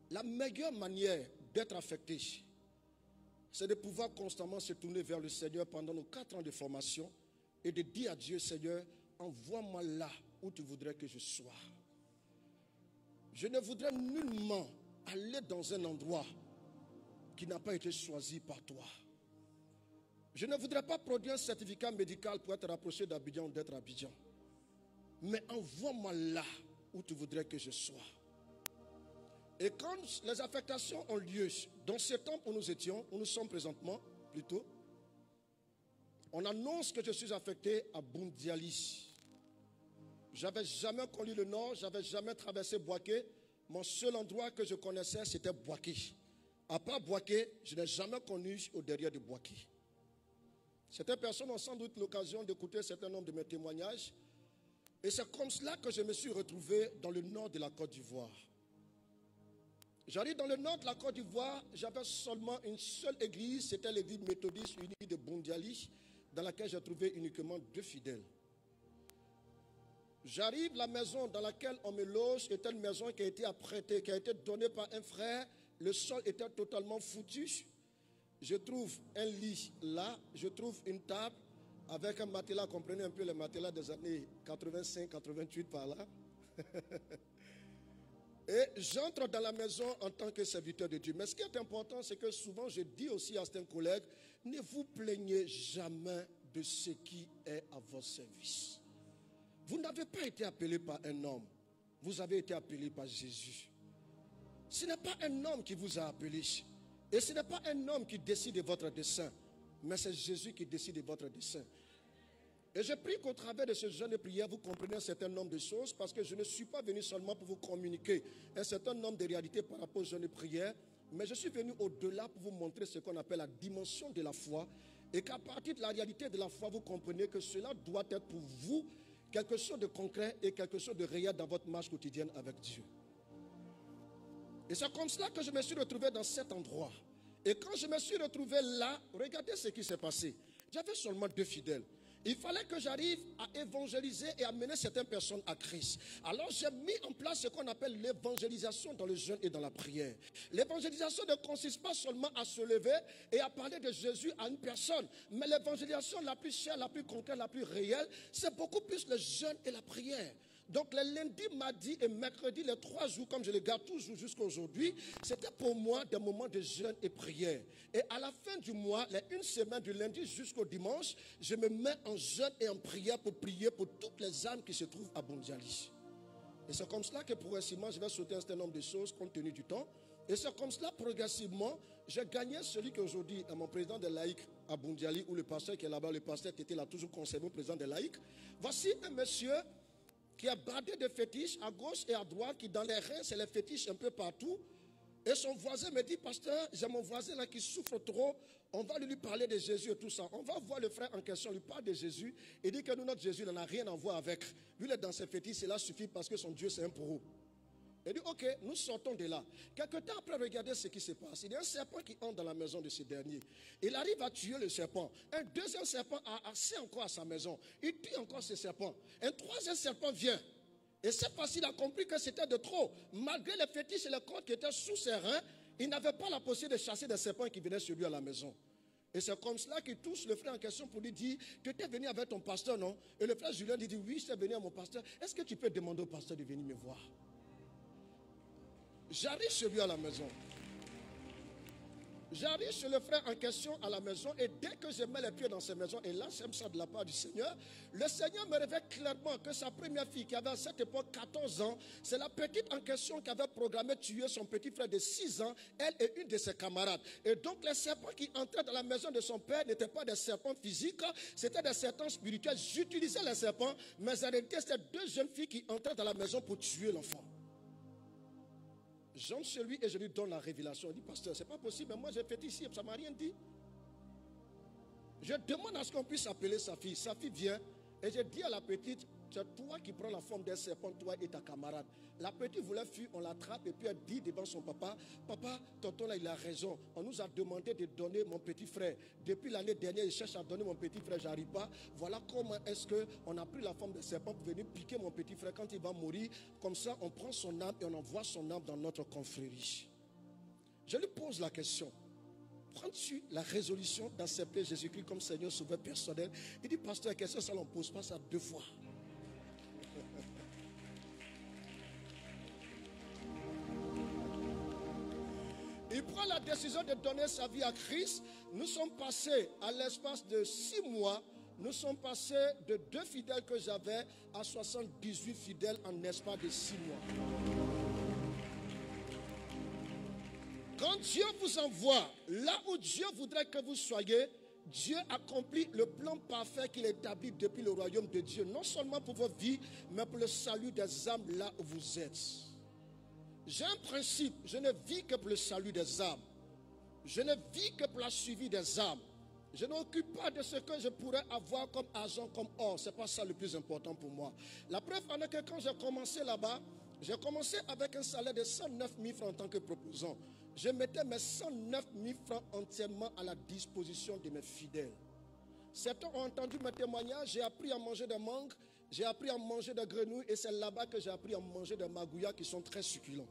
la meilleure manière d'être affecté, c'est de pouvoir constamment se tourner vers le Seigneur pendant nos 4 ans de formation et de dire à Dieu, Seigneur, envoie-moi là où tu voudrais que je sois. Je ne voudrais nullement aller dans un endroit qui n'a pas été choisi par toi. Je ne voudrais pas produire un certificat médical pour être rapproché d'Abidjan ou d'être à Abidjan. Mais envoie-moi là où tu voudrais que je sois. Et quand les affectations ont lieu, dans ce temps où nous étions, où nous sommes présentement, plutôt, on annonce que je suis affecté à Boundiali. Je n'avais jamais connu le nord, je n'avais jamais traversé Boaké. Mon seul endroit que je connaissais, c'était Boaké. À part Boaké, je n'ai jamais connu au derrière de Boaké. Certaines personnes ont sans doute l'occasion d'écouter un certain nombre de mes témoignages. Et c'est comme cela que je me suis retrouvé dans le nord de la Côte d'Ivoire. J'arrive dans le nord de la Côte d'Ivoire, j'avais seulement une seule église, c'était l'église méthodiste unie de Boundiali, dans laquelle j'ai trouvé uniquement 2 fidèles. J'arrive, la maison dans laquelle on me loge était une maison qui a été apprêtée, qui a été donnée par un frère. Le sol était totalement foutu. Je trouve un lit là, je trouve une table avec un matelas, comprenez un peu les matelas des années 85-88 par là. Et j'entre dans la maison en tant que serviteur de Dieu. Mais ce qui est important, c'est que souvent je dis aussi à certains collègues, ne vous plaignez jamais de ce qui est à votre service. Vous n'avez pas été appelé par un homme, vous avez été appelé par Jésus. Ce n'est pas un homme qui vous a appelé. Et ce n'est pas un homme qui décide de votre dessein, mais c'est Jésus qui décide de votre dessein. Et je prie qu'au travers de ce jeûne de prière, vous compreniez un certain nombre de choses, parce que je ne suis pas venu seulement pour vous communiquer un certain nombre de réalités par rapport au jeûne de prière, mais je suis venu au-delà pour vous montrer ce qu'on appelle la dimension de la foi, et qu'à partir de la réalité de la foi, vous comprenez que cela doit être pour vous quelque chose de concret et quelque chose de réel dans votre marche quotidienne avec Dieu. Et c'est comme cela que je me suis retrouvé dans cet endroit. Et quand je me suis retrouvé là, regardez ce qui s'est passé. J'avais seulement 2 fidèles. Il fallait que j'arrive à évangéliser et amener certaines personnes à Christ. Alors j'ai mis en place ce qu'on appelle l'évangélisation dans le jeûne et dans la prière. L'évangélisation ne consiste pas seulement à se lever et à parler de Jésus à une personne. Mais l'évangélisation la plus chère, la plus concrète, la plus réelle, c'est beaucoup plus le jeûne et la prière. Donc les lundis, mardis et mercredis, les 3 jours, comme je les garde toujours jusqu'à aujourd'hui, c'était pour moi des moments de jeûne et prière. Et à la fin du mois, les 1 semaine du lundi jusqu'au dimanche, je me mets en jeûne et en prière pour prier pour toutes les âmes qui se trouvent à Boundiali. Et c'est comme cela que progressivement, je vais sauter un certain nombre de choses compte tenu du temps. Et c'est comme cela, progressivement, j'ai gagné celui qui aujourd'hui est mon président des laïcs à Boundiali, ou le pasteur qui est là-bas, le pasteur qui était là toujours conservé, président des laïcs. Voici un monsieur qui a bardé de fétiches à gauche et à droite, qui dans les reins, c'est les fétiches un peu partout. Et son voisin me dit, pasteur, j'ai mon voisin là qui souffre trop, on va lui parler de Jésus et tout ça. On va voir le frère en question, lui parle de Jésus, et dit que nous, notre Jésus, n'en a rien à voir avec. Lui, il est dans ses fétiches, cela suffit parce que son Dieu, c'est un bourreau. Il dit, ok, nous sortons de là. Quelque temps après, regardez ce qui se passe. Il y a un serpent qui entre dans la maison de ce dernier. Il arrive à tuer le serpent. Un deuxième serpent a accès encore à sa maison. Il tue encore ce serpent. Un troisième serpent vient. Et cette fois-ci, il a compris que c'était de trop. Malgré les fétiches et les cordes qui étaient sous ses reins, il n'avait pas la possibilité de chasser des serpents qui venaient sur lui à la maison. Et c'est comme cela qu'il touche le frère en question pour lui dire, tu étais venu avec ton pasteur, non? Et le frère Julien lui dit, oui, je suis venu à mon pasteur. Est-ce que tu peux demander au pasteur de venir me voir? J'arrive chez lui à la maison. J'arrive chez le frère en question à la maison, et dès que je mets les pieds dans cette maison, et là j'aime ça de la part du Seigneur, le Seigneur me révèle clairement que sa première fille qui avait à cette époque 14 ans, c'est la petite en question qui avait programmé tuer son petit frère de 6 ans, elle et une de ses camarades. Et donc les serpents qui entraient dans la maison de son père n'étaient pas des serpents physiques, c'était des serpents spirituels. J'utilisais les serpents, mais en réalité c'était 2 jeunes filles qui entraient dans la maison pour tuer l'enfant. J'entre chez lui et je lui donne la révélation. Il dit, pasteur, c'est pas possible, mais moi j'ai fait ici, ça ne m'a rien dit. Je demande à ce qu'on puisse appeler sa fille. Sa fille vient et je dis à la petite, C'est toi qui prends la forme d'un serpent, toi et ta camarade. La petite voulait fuir, on l'attrape et puis elle dit devant son papa, papa, tonton là il a raison. On nous a demandé de donner mon petit frère. Depuis l'année dernière, il cherche à donner mon petit frère, j'arrive pas. Voilà comment est-ce qu'on a pris la forme d'un serpent pour venir piquer mon petit frère quand il va mourir. Comme ça, on prend son âme et on envoie son âme dans notre confrérie. Je lui pose la question. Prends-tu la résolution d'accepter Jésus-Christ comme Seigneur Sauveur personnel? Il dit, pasteur, qu'est-ce que ça ne pose pas ça 2 fois? Il prend la décision de donner sa vie à Christ. Nous sommes passés, à l'espace de 6 mois, nous sommes passés de 2 fidèles que j'avais à 78 fidèles en l'espace de 6 mois. Quand Dieu vous envoie là où Dieu voudrait que vous soyez, Dieu accomplit le plan parfait qu'il établit depuis le royaume de Dieu, non seulement pour vos vies, mais pour le salut des âmes là où vous êtes. J'ai un principe, je ne vis que pour le salut des âmes. Je ne vis que pour la suivi des âmes. Je n'occupe pas de ce que je pourrais avoir comme argent, comme or. Ce n'est pas ça le plus important pour moi. La preuve en est que quand j'ai commencé là-bas, j'ai commencé avec un salaire de 109 000 francs en tant que proposant. Je mettais mes 109 000 francs entièrement à la disposition de mes fidèles. Certains ont entendu mes témoignages, j'ai appris à manger des mangues, j'ai appris à manger des grenouilles et c'est là-bas que j'ai appris à manger des magouillas qui sont très succulents.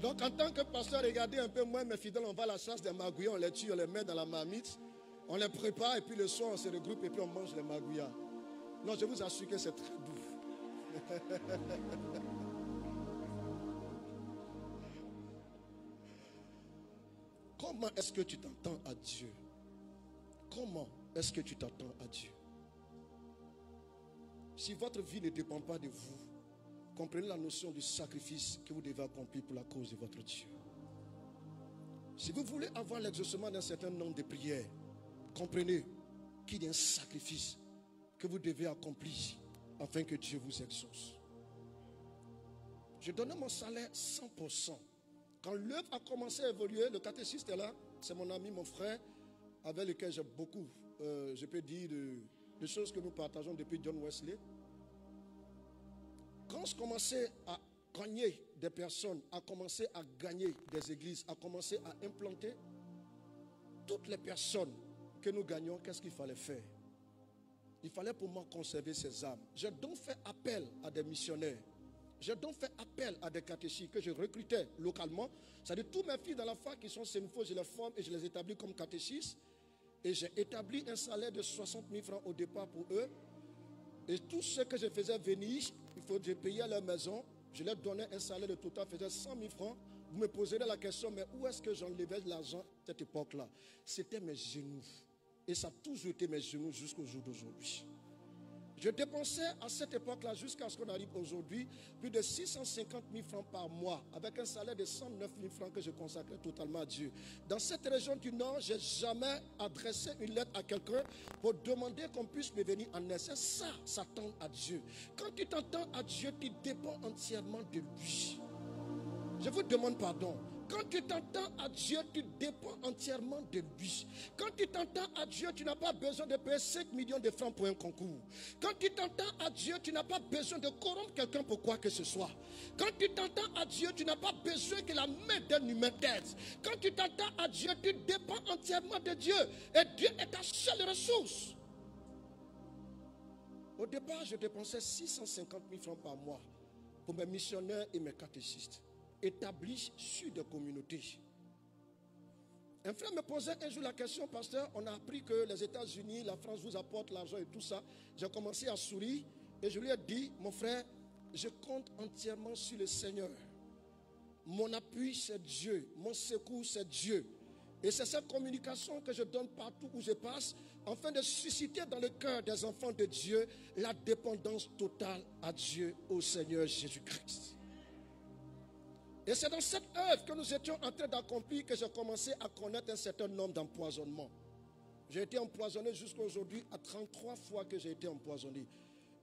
Donc en tant que pasteur, regardez un peu moi, mes fidèles, on va à la chasse des magouillas, on les tue, on les met dans la marmite, on les prépare et puis le soir on se regroupe et puis on mange les magouillas. Non, je vous assure que c'est très doux. Comment est-ce que tu t'entends à Dieu? Comment est-ce que tu t'entends à Dieu? Si votre vie ne dépend pas de vous, comprenez la notion du sacrifice que vous devez accomplir pour la cause de votre Dieu. Si vous voulez avoir l'exaucement d'un certain nombre de prières, comprenez qu'il y a un sacrifice que vous devez accomplir afin que Dieu vous exauce. Je donnais mon salaire 100%. Quand l'œuvre a commencé à évoluer, le catéchiste est là, c'est mon ami, mon frère, avec lequel j'ai beaucoup, je peux dire, de choses que nous partageons depuis John Wesley. Quand je commençais à gagner des personnes, à commencer à gagner des églises, à commencer à implanter, toutes les personnes que nous gagnons, qu'est-ce qu'il fallait faire? Il fallait pour moi conserver ces âmes. J'ai donc fait appel à des missionnaires. J'ai donc fait appel à des catéchistes que je recrutais localement. C'est-à-dire tous mes filles dans la foi qui sont sénifaux, je les forme et je les établis comme catéchistes. Et j'ai établi un salaire de 60 000 francs au départ pour eux. Et tout ce que je faisais venir, il faut que je payais à leur maison. Je leur donnais un salaire de total, faisait 100 000 francs. Vous me poserez la question, mais où est-ce que j'enlevais l'argent à cette époque-là? C'était mes genoux. Et ça a toujours été mes genoux jusqu'au jour d'aujourd'hui. Je dépensais à cette époque-là, jusqu'à ce qu'on arrive aujourd'hui, plus de 650 000 francs par mois, avec un salaire de 109 000 francs que je consacrais totalement à Dieu. Dans cette région du Nord, je n'ai jamais adressé une lettre à quelqu'un pour demander qu'on puisse me venir en aide. C'est ça, s'attendre à Dieu. Quand tu t'entends à Dieu, tu dépends entièrement de lui. Je vous demande pardon. Quand tu t'entends à Dieu, tu dépends entièrement de lui. Quand tu t'entends à Dieu, tu n'as pas besoin de payer 5 millions de francs pour un concours. Quand tu t'entends à Dieu, tu n'as pas besoin de corrompre quelqu'un pour quoi que ce soit. Quand tu t'entends à Dieu, tu n'as pas besoin que la main d'un humain t'aide. Quand tu t'entends à Dieu, tu dépends entièrement de Dieu. Et Dieu est ta seule ressource. Au départ, je dépensais 650 000 francs par mois pour mes missionnaires et mes catéchistes, établis sur des communautés. Un frère me posait un jour la question, pasteur, on a appris que les États-Unis, la France vous apportent l'argent et tout ça. J'ai commencé à sourire et je lui ai dit, mon frère, je compte entièrement sur le Seigneur. Mon appui, c'est Dieu. Mon secours, c'est Dieu. Et c'est cette communication que je donne partout où je passe, afin de susciter dans le cœur des enfants de Dieu la dépendance totale à Dieu, au Seigneur Jésus-Christ. Et c'est dans cette œuvre que nous étions en train d'accomplir que j'ai commencé à connaître un certain nombre d'empoisonnements. J'ai été empoisonné jusqu'à aujourd'hui à 33 fois que j'ai été empoisonné.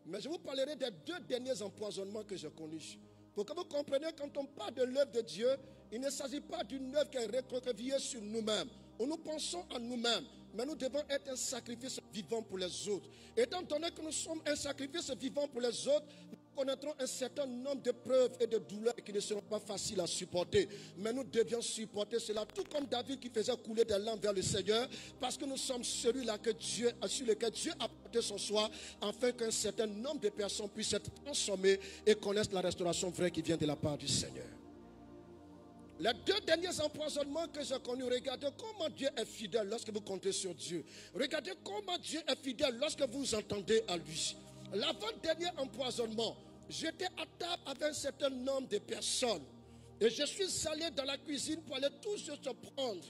Mais je vous parlerai des 2 derniers empoisonnements que j'ai connus. Pour que vous compreniez, quand on parle de l'œuvre de Dieu, il ne s'agit pas d'une œuvre qui est recroquevillée sur nous-mêmes, où nous pensons en nous-mêmes, mais nous devons être un sacrifice vivant pour les autres. Étant donné que nous sommes un sacrifice vivant pour les autres, nous connaîtrons un certain nombre de preuves et de douleurs qui ne seront pas faciles à supporter. Mais nous devions supporter cela, tout comme David qui faisait couler des larmes vers le Seigneur, parce que nous sommes celui-là sur lequel Dieu a porté son choix, afin qu'un certain nombre de personnes puissent être transformées et connaissent la restauration vraie qui vient de la part du Seigneur. Les 2 derniers empoisonnements que j'ai connus, regardez comment Dieu est fidèle lorsque vous comptez sur Dieu. Regardez comment Dieu est fidèle lorsque vous vous entendez à lui. L'avant-dernier empoisonnement, j'étais à table avec un certain nombre de personnes. Et je suis allé dans la cuisine pour aller tout juste prendre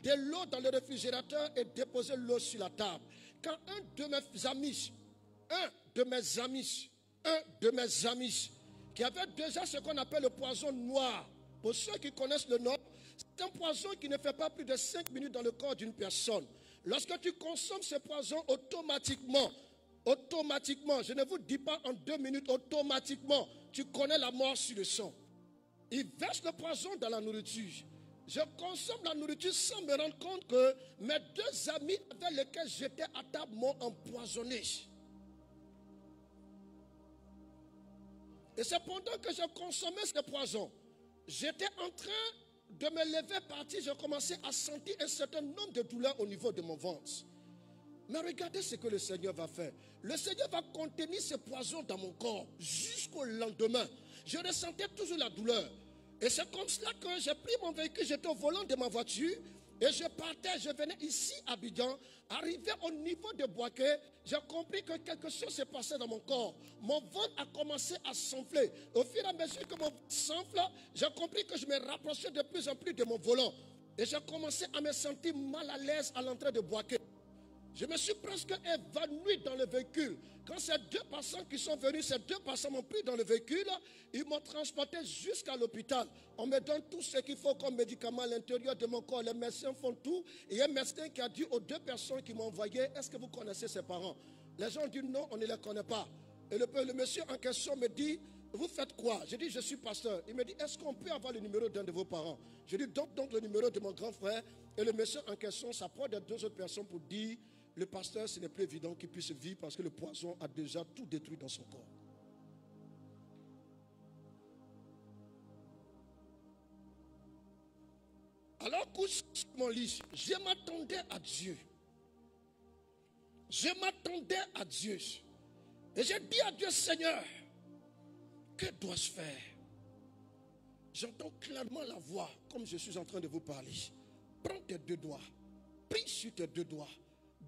de l'eau dans le réfrigérateur et déposer l'eau sur la table. Quand un de mes amis, qui avait déjà ce qu'on appelle le poison noir, pour ceux qui connaissent le nom, c'est un poison qui ne fait pas plus de 5 minutes dans le corps d'une personne. Lorsque tu consommes ce poison, automatiquement, je ne vous dis pas en 2 minutes, automatiquement, tu connais la mort sur le sang. Il verse le poison dans la nourriture. Je consomme la nourriture sans me rendre compte que mes 2 amis avec lesquels j'étais à table m'ont empoisonné. Et c'est pendant que je consommais ce poison, j'étais en train de me lever, partir, je commençais à sentir un certain nombre de douleurs au niveau de mon ventre. Mais regardez ce que le Seigneur va faire. Le Seigneur va contenir ce poison dans mon corps jusqu'au lendemain. Je ressentais toujours la douleur. Et c'est comme cela que j'ai pris mon véhicule, j'étais au volant de ma voiture et je partais, je venais ici à Abidjan. Arrivé au niveau de Boaké, j'ai compris que quelque chose s'est passé dans mon corps. Mon ventre a commencé à s'enfler. Au fur et à mesure que mon ventre s'enfle, j'ai compris que je me rapprochais de plus en plus de mon volant. Et j'ai commencé à me sentir mal à l'aise à l'entrée de Boaké. Je me suis presque évanoui dans le véhicule. Quand ces 2 personnes qui sont venues, ces 2 personnes m'ont pris dans le véhicule, ils m'ont transporté jusqu'à l'hôpital. On me donne tout ce qu'il faut comme médicament à l'intérieur de mon corps. Les médecins font tout. Et il y a un médecin qui a dit aux 2 personnes qui m'ont envoyé, est-ce que vous connaissez ses parents? Les gens disent non, on ne les connaît pas. Et le monsieur en question me dit, vous faites quoi? Je dis, je suis pasteur. Il me dit, est-ce qu'on peut avoir le numéro d'un de vos parents? Je dis, donc le numéro de mon grand frère. Et le monsieur en question s'approche de 2 autres personnes pour dire, le pasteur, ce n'est plus évident qu'il puisse vivre parce que le poison a déjà tout détruit dans son corps. Alors, couche sur mon lit, je m'attendais à Dieu. Je m'attendais à Dieu. Et j'ai dit à Dieu, Seigneur, que dois-je faire? J'entends clairement la voix, comme je suis en train de vous parler. Prends tes 2 doigts, prie sur tes 2 doigts.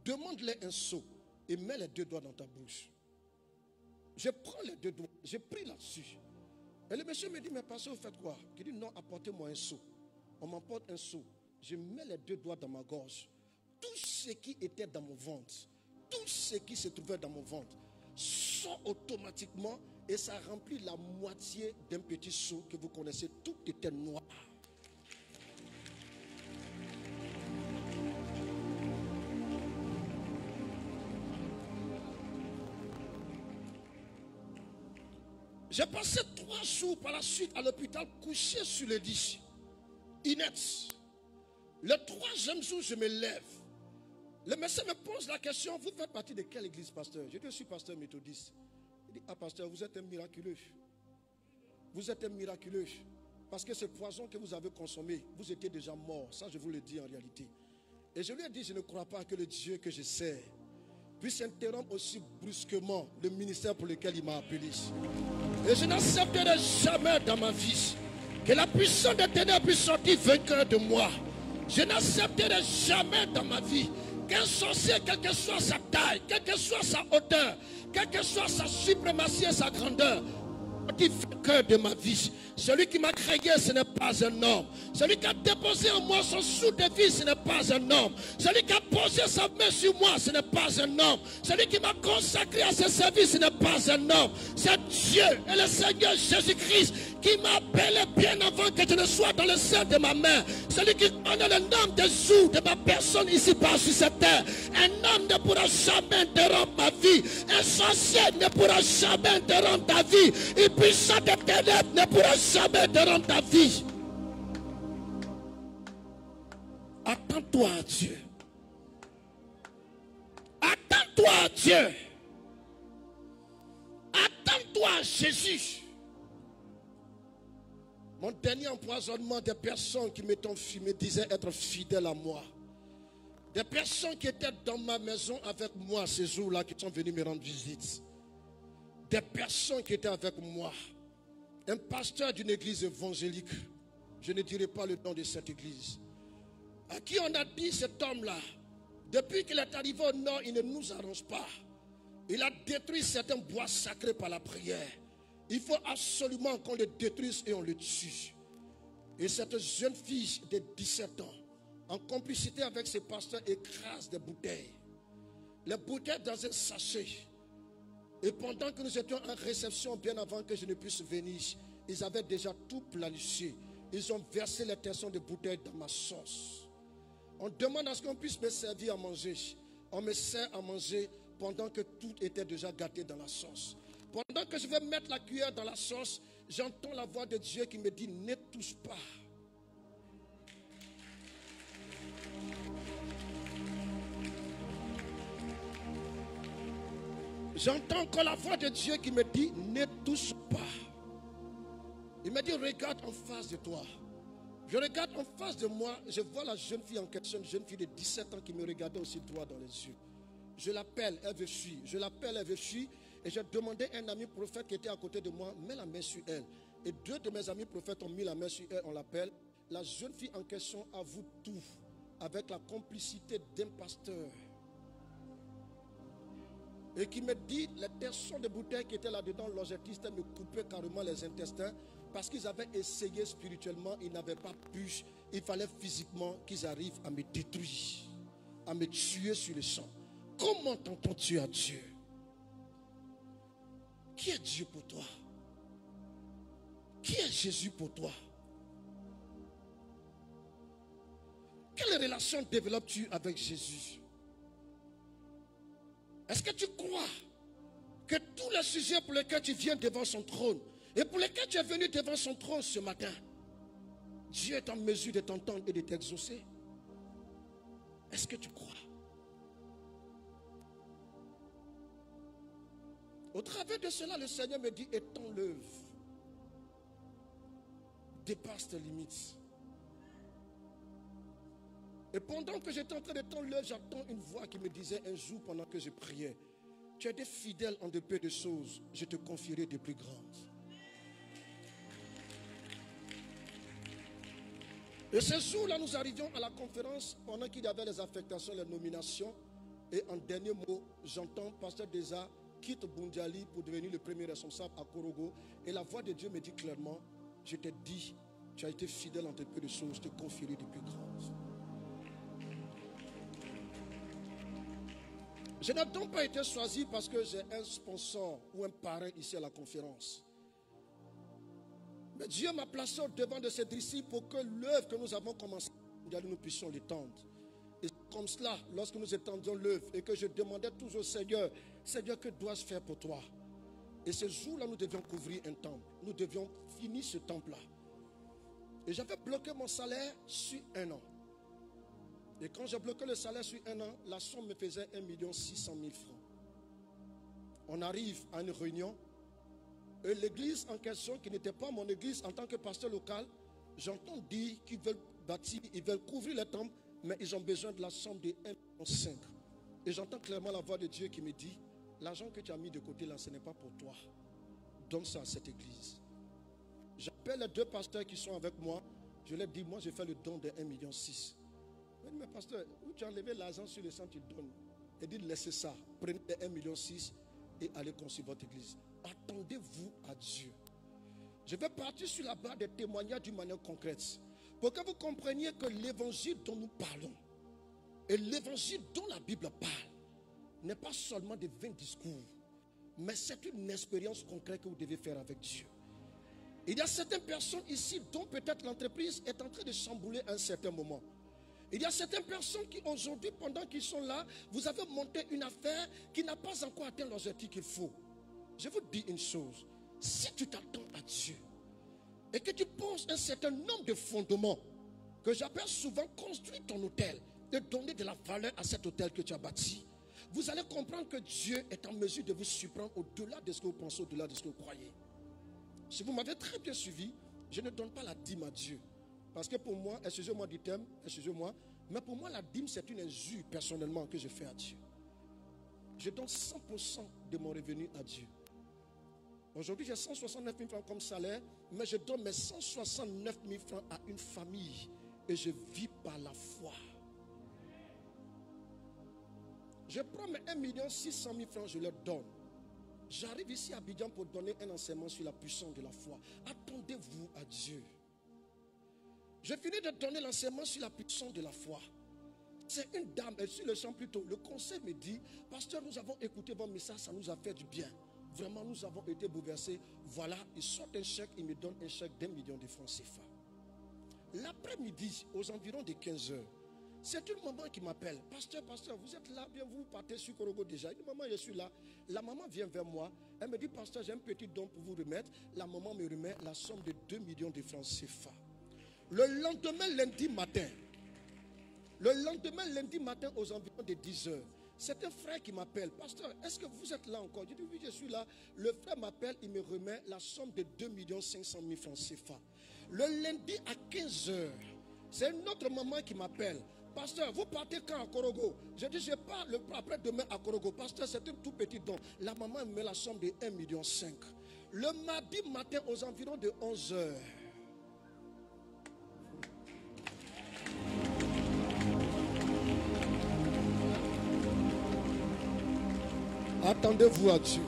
Demande-les un seau et mets les 2 doigts dans ta bouche. Je prends les 2 doigts, j'ai pris là-dessus. Et le monsieur me dit, mais pasteur, vous faites quoi? Il dit, non, apportez-moi un seau. On m'apporte un seau. Je mets les 2 doigts dans ma gorge. Tout ce qui était dans mon ventre, tout ce qui se trouvait dans mon ventre, sort automatiquement et ça remplit la moitié d'un petit seau que vous connaissez. Tout était noir. J'ai passé 3 jours par la suite à l'hôpital couché sur le lit, inerte. Le 3e jour, je me lève. Le médecin me pose la question, vous faites partie de quelle église, pasteur? Je dis, je suis pasteur méthodiste. Il dit, ah pasteur, vous êtes un miraculeux. Vous êtes un miraculeux. Parce que ce poison que vous avez consommé, vous étiez déjà mort. Ça, je vous le dis en réalité. Et je lui ai dit, je ne crois pas que le Dieu que je sers puisse interrompre aussi brusquement le ministère pour lequel il m'a appelé. Et je n'accepterai jamais dans ma vie que la puissance des ténèbres puisse sortir vainqueur de moi. Je n'accepterai jamais dans ma vie qu'un sorcier, quelle que soit sa taille, quelle que soit sa hauteur, quelle que soit sa suprématie et sa grandeur, sortir vainqueur de ma vie. Celui qui m'a créé, ce n'est pas un homme. Celui qui a déposé en moi son sou de vie, ce n'est pas un homme. Celui qui a posé sa main sur moi, ce n'est pas un homme. Celui qui m'a consacré à ses services, ce n'est pas un homme. C'est Dieu et le Seigneur Jésus-Christ qui m'a appelé bien avant que je ne sois dans le sein de ma mère. Celui qui connaît le nom des jours de ma personne ici-bas sur cette terre. Un homme ne pourra jamais interrompre ma vie. Un sorcier ne pourra jamais interrompre ta vie. Une puissance des ténèbres ne pourra jamais interrompre ta vie. Attends-toi à Dieu. Attends-toi à Dieu. Attends-toi à Jésus. Mon dernier empoisonnement, des personnes qui me disaient être fidèles à moi. Des personnes qui étaient dans ma maison avec moi ces jours-là, qui sont venues me rendre visite. Des personnes qui étaient avec moi. Un pasteur d'une église évangélique, je ne dirai pas le nom de cette église, à qui on a dit, cet homme-là, depuis qu'il est arrivé au nord, il ne nous arrange pas. Il a détruit certains bois sacrés par la prière. Il faut absolument qu'on le détruise et on le tue. Et cette jeune fille de 17 ans, en complicité avec ses pasteurs, écrase des bouteilles. Les bouteilles dans un sachet. Et pendant que nous étions en réception, bien avant que je ne puisse venir, ils avaient déjà tout planifié. Ils ont versé les tessons de bouteilles dans ma sauce. On demande à ce qu'on puisse me servir à manger. On me sert à manger pendant que tout était déjà gâté dans la sauce. Pendant que je vais mettre la cuillère dans la sauce, j'entends la voix de Dieu qui me dit, ne touche pas. J'entends encore la voix de Dieu qui me dit, ne touche pas. Il me dit, regarde en face de toi. Je regarde en face de moi, je vois la jeune fille en question, une jeune fille de 17 ans qui me regardait aussi droit dans les yeux. Je l'appelle, elle veut fuir. Je l'appelle, elle veut fuir. Et j'ai demandé à un ami prophète qui était à côté de moi, mets la main sur elle. Et deux de mes amis prophètes ont mis la main sur elle, on l'appelle. La jeune fille en question avoue tout, avec la complicité d'un pasteur. Et qui me dit, les tessons de bouteilles qui étaient là-dedans, l'objectif c'était de me couper carrément les intestins, parce qu'ils avaient essayé spirituellement, ils n'avaient pas pu. Il fallait physiquement qu'ils arrivent à me détruire, à me tuer sur le champ. Comment t'entends-tu à Dieu? Qui est Dieu pour toi? Qui est Jésus pour toi? Quelle relation développes-tu avec Jésus? Est-ce que tu crois que tous les sujets pour lesquels tu viens devant son trône et pour lesquels tu es venu devant son trône ce matin, Dieu est en mesure de t'entendre et de t'exaucer? Est-ce que tu crois? Au travers de cela, le Seigneur me dit, étends l'œuvre. Dépasse tes limites. Et pendant que j'étais en train d'étendre l'œuvre, j'entends une voix qui me disait un jour pendant que je priais, tu as été fidèle en de peu de choses, je te confierai de plus grandes. Et ce jour-là, nous arrivions à la conférence pendant qu'il y avait les affectations, les nominations. Et en dernier mot, j'entends Pasteur Deza quitte Bundiali pour devenir le premier responsable à Korogo. Et la voix de Dieu me dit clairement, je t'ai dit, tu as été fidèle en de peu de choses, je te confierai de plus grandes. Je n'ai donc pas été choisi parce que j'ai un sponsor ou un parrain ici à la conférence. Mais Dieu m'a placé au devant de ces disciples pour que l'œuvre que nous avons commencé, nous puissions l'étendre. Et comme cela, lorsque nous étendions l'œuvre et que je demandais toujours au Seigneur, Seigneur, que dois-je faire pour toi? Et ce jour-là, nous devions couvrir un temple. Nous devions finir ce temple-là. Et j'avais bloqué mon salaire sur 1 an. Et quand j'ai bloqué le salaire sur 1 an, la somme me faisait 1 600 000 francs. On arrive à une réunion. Et l'église en question, qui n'était pas mon église en tant que pasteur local, j'entends dire qu'ils veulent bâtir, ils veulent couvrir le temple, mais ils ont besoin de la somme de 1,5 million. Et j'entends clairement la voix de Dieu qui me dit, l'argent que tu as mis de côté là, ce n'est pas pour toi. Donne ça à cette église. J'appelle les 2 pasteurs qui sont avec moi. Je leur dis, moi je fais le don de 1,6 million. Mais pasteur, où tu as enlevé l'argent sur le sang, tu donnes. Et dit, laissez ça. Prenez 1,6 million et allez construire votre église. Attendez-vous à Dieu. Je vais partir sur la base des témoignages d'une manière concrète. Pour que vous compreniez que l'évangile dont nous parlons et l'évangile dont la Bible parle n'est pas seulement des vains discours, mais c'est une expérience concrète que vous devez faire avec Dieu. Il y a certaines personnes ici dont peut-être l'entreprise est en train de chambouler à un certain moment. Il y a certaines personnes qui aujourd'hui, pendant qu'ils sont là, vous avez monté une affaire qui n'a pas encore atteint l'objectif qu'il faut. Je vous dis une chose, si tu t'attends à Dieu et que tu penses un certain nombre de fondements, que j'appelle souvent construire ton hôtel et donner de la valeur à cet hôtel que tu as bâti, vous allez comprendre que Dieu est en mesure de vous surprendre au-delà de ce que vous pensez, au-delà de ce que vous croyez. Si vous m'avez très bien suivi, je ne donne pas la dîme à Dieu. Parce que pour moi, excusez-moi du thème, excusez-moi, mais pour moi la dîme c'est une injure personnellement que je fais à Dieu. Je donne 100% de mon revenu à Dieu. Aujourd'hui j'ai 169 000 francs comme salaire, mais je donne mes 169 000 francs à une famille et je vis par la foi. Je prends mes 1 600 000 francs, je leur donne. J'arrive ici à Abidjan pour donner un enseignement sur la puissance de la foi. Attendez-vous à Dieu. Je finis de donner l'enseignement sur la puissance de la foi. C'est une dame, elle suit le chant plutôt. Le conseil me dit, pasteur, nous avons écouté votre message, ça nous a fait du bien. Vraiment, nous avons été bouleversés. Voilà, il sort un chèque, il me donne un chèque d'1 million de francs CFA. L'après-midi, aux environs de 15 heures, c'est une maman qui m'appelle. Pasteur, vous êtes là, bien vous partez sur Korogo déjà. Elle dit, maman, je suis là. La maman vient vers moi. Elle me dit, pasteur, j'ai un petit don pour vous remettre. La maman me remet la somme de 2 millions de francs CFA. Le lendemain, lundi matin, aux environs de 10 heures, c'est un frère qui m'appelle. Pasteur, est-ce que vous êtes là encore? Je dis, oui, je suis là. Le frère m'appelle, il me remet la somme de 2 500 000 francs CFA. Le lundi à 15 heures, c'est une autre maman qui m'appelle. Pasteur, vous partez quand à Korogo? Je dis, je pars après-demain à Korogo. Pasteur, c'est un tout petit don. La maman me met la somme de 1,5 million. Le mardi matin, aux environs de 11 heures, attendez-vous à Dieu.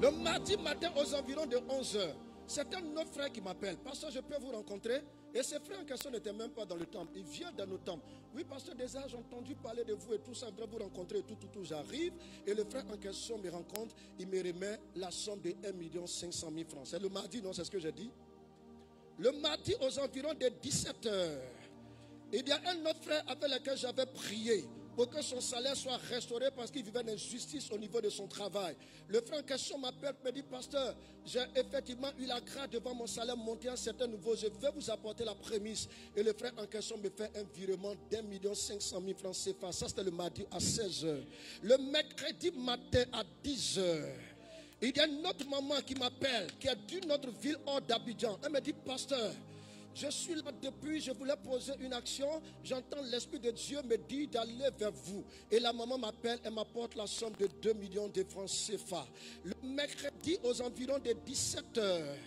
Le mardi matin, aux environs de 11 heures, c'est un autre frère qui m'appelle. Pasteur, je peux vous rencontrer? Et ce frère en question n'était même pas dans le temple. Il vient dans nos temples. Oui, pasteur, déjà, j'ai entendu parler de vous et tout ça. Je voudrais vous rencontrer et tout. J'arrive. Et le frère en question me rencontre. Il me remet la somme de 1 500 000 francs. C'est le mardi, non? C'est ce que j'ai dit. Le mardi, aux environs de 17 heures, il y a un autre frère avec lequel j'avais prié pour que son salaire soit restauré parce qu'il vivait d'injustice au niveau de son travail. Le frère en question m'appelle, me dit, pasteur, j'ai effectivement eu la grâce de voir mon salaire monter à un certain niveau. Je vais vous apporter la prémisse. Et le frère en question me fait un virement d'1 500 000 francs CFA. Ça, c'était le mardi à 16 heures. Le mercredi matin à 10 heures, il y a une autre maman qui m'appelle, qui est d'une autre ville hors d'Abidjan. Elle me dit, pasteur, je suis là depuis, je voulais poser une action. J'entends l'Esprit de Dieu me dire d'aller vers vous. Et la maman m'appelle, elle m'apporte la somme de 2 millions de francs CFA. Le mercredi, aux environs de 17 heures,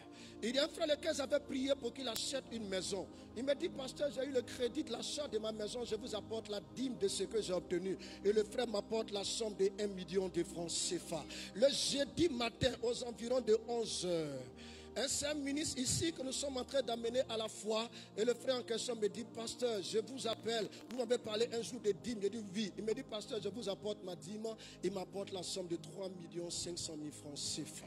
il y a un frère lequel j'avais prié pour qu'il achète une maison. Il me dit, pasteur, j'ai eu le crédit de l'achat de ma maison, je vous apporte la dîme de ce que j'ai obtenu. Et le frère m'apporte la somme de 1 million de francs CFA. Le jeudi matin, aux environs de 11 heures, un saint ministre ici que nous sommes en train d'amener à la foi. Et le frère en question me dit, pasteur, je vous appelle. Vous m'avez parlé un jour de dîme. Je dis oui. Il me dit, pasteur, je vous apporte ma dîme. Il m'apporte la somme de 3 500 000 francs CFA.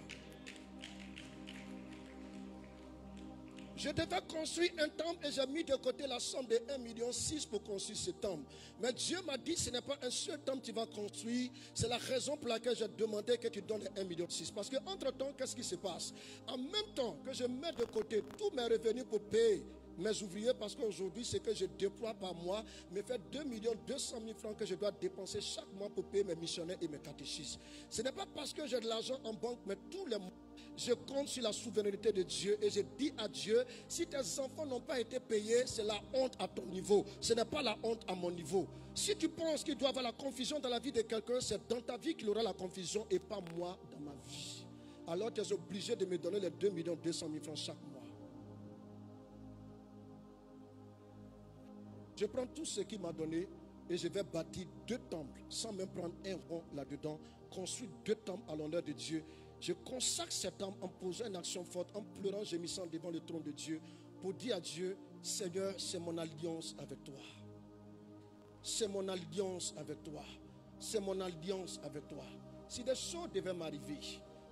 Je devais construire un temple et j'ai mis de côté la somme de 1,6 million pour construire ce temple. Mais Dieu m'a dit, ce n'est pas un seul temple que tu vas construire. C'est la raison pour laquelle j'ai demandé que tu donnes 1,6 million. Parce qu'entre-temps, qu'est-ce qui se passe? En même temps que je mets de côté tous mes revenus pour payer mes ouvriers, parce qu'aujourd'hui, ce que je déploie par mois me fait 2 200 000 francs que je dois dépenser chaque mois pour payer mes missionnaires et mes catéchistes. Ce n'est pas parce que j'ai de l'argent en banque, mais tous les mois, je compte sur la souveraineté de Dieu et je dis à Dieu, si tes enfants n'ont pas été payés, c'est la honte à ton niveau. Ce n'est pas la honte à mon niveau. Si tu penses qu'il doit y avoir la confusion dans la vie de quelqu'un, c'est dans ta vie qu'il aura la confusion et pas moi dans ma vie. Alors tu es obligé de me donner les 2 200 000 francs chaque mois. Je prends tout ce qu'il m'a donné et je vais bâtir 2 temples sans même prendre un rond là-dedans. Construire 2 temples à l'honneur de Dieu. Je consacre cet temple en posant une action forte, en pleurant, gémissant devant le trône de Dieu pour dire à Dieu, Seigneur, c'est mon alliance avec toi. C'est mon alliance avec toi. C'est mon alliance avec toi. Si des choses devaient m'arriver,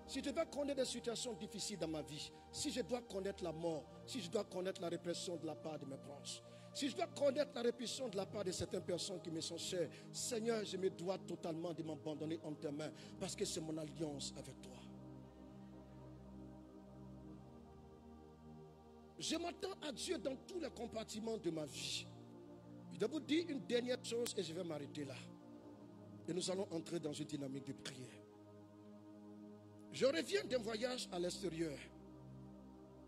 si je dois connaître des situations difficiles dans ma vie, si je dois connaître la mort, si je dois connaître la répression de la part de mes proches, si je dois connaître la répression de la part de certaines personnes qui me sont chères, Seigneur, je me dois totalement de m'abandonner en tes mains parce que c'est mon alliance avec toi. Je m'attends à Dieu dans tous les compartiments de ma vie. Je dois vous dire une dernière chose et je vais m'arrêter là. Et nous allons entrer dans une dynamique de prière. Je reviens d'un voyage à l'extérieur.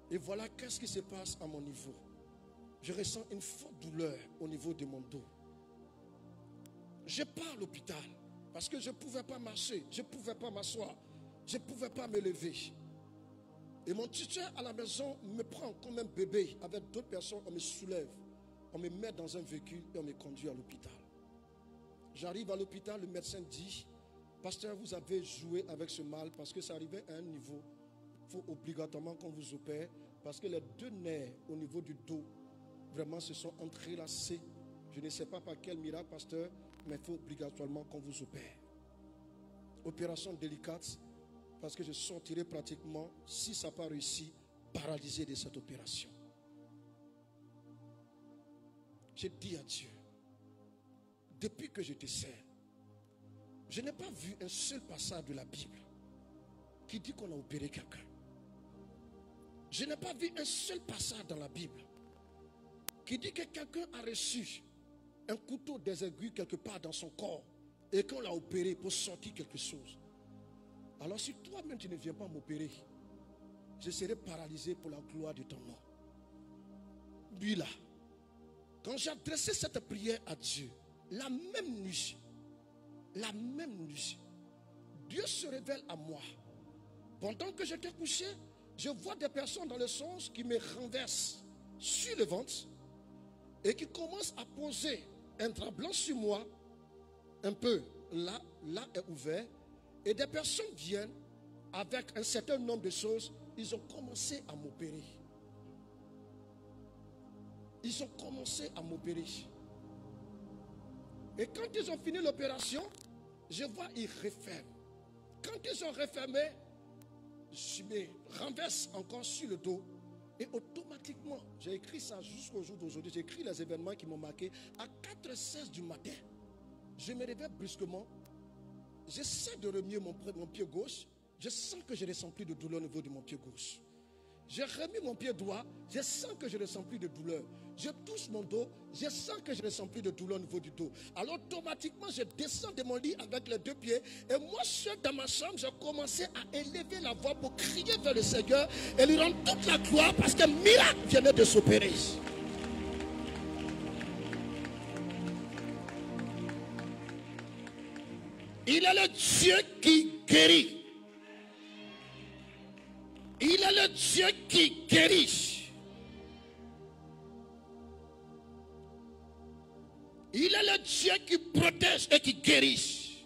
Et voilà qu'est-ce qui se passe à mon niveau. Je ressens une forte douleur au niveau de mon dos. Je pars à l'hôpital parce que je ne pouvais pas marcher, je ne pouvais pas m'asseoir, je ne pouvais pas me lever. Et mon tuteur à la maison me prend comme un bébé. Avec d'autres personnes, on me soulève, on me met dans un véhicule et on me conduit à l'hôpital. J'arrive à l'hôpital, le médecin dit, pasteur, vous avez joué avec ce mal parce que ça arrivait à un niveau. Il faut obligatoirement qu'on vous opère parce que les deux nerfs au niveau du dos vraiment se sont entrelacés. Je ne sais pas par quel miracle, pasteur, mais il faut obligatoirement qu'on vous opère. Opération délicate parce que je sortirai pratiquement, si ça n'a pas réussi, paralysé de cette opération. J'ai dit à Dieu, depuis que je te sers, je n'ai pas vu un seul passage de la Bible qui dit qu'on a opéré quelqu'un. Je n'ai pas vu un seul passage dans la Bible qui dit que quelqu'un a reçu un couteau des aiguilles quelque part dans son corps et qu'on l'a opéré pour sortir quelque chose. Alors si toi-même tu ne viens pas m'opérer, je serai paralysé pour la gloire de ton nom. Lui là, quand j'ai adressé cette prière à Dieu, la même nuit, Dieu se révèle à moi. Pendant que j'étais couché, je vois des personnes dans le sens qui me renversent sur le ventre et qui commencent à poser un drap blanc sur moi, un peu là est ouvert, et des personnes viennent avec un certain nombre de choses. Ils ont commencé à m'opérer. Ils ont commencé à m'opérer. Et quand ils ont fini l'opération, je vois ils referment. Quand ils ont refermé, je me renverse encore sur le dos. Et automatiquement, j'ai écrit ça jusqu'au jour d'aujourd'hui. J'ai écrit les événements qui m'ont marqué. À 4h16 du matin, je me réveille brusquement. J'essaie de remuer mon pied gauche. Je sens que je ne ressens plus de douleur au niveau de mon pied gauche. J'ai remis mon pied droit. Je sens que je ne ressens plus de douleur. Je touche mon dos. Je sens que je ne ressens plus de douleur au niveau du dos. Alors automatiquement, je descends de mon lit avec les deux pieds. Et moi, seul dans ma chambre, j'ai commencé à élever la voix pour crier vers le Seigneur et lui rendre toute la gloire parce qu'un miracle venait de s'opérer. Il est le Dieu qui guérit. Il est le Dieu qui guérit. Il est le Dieu qui protège et qui guérit.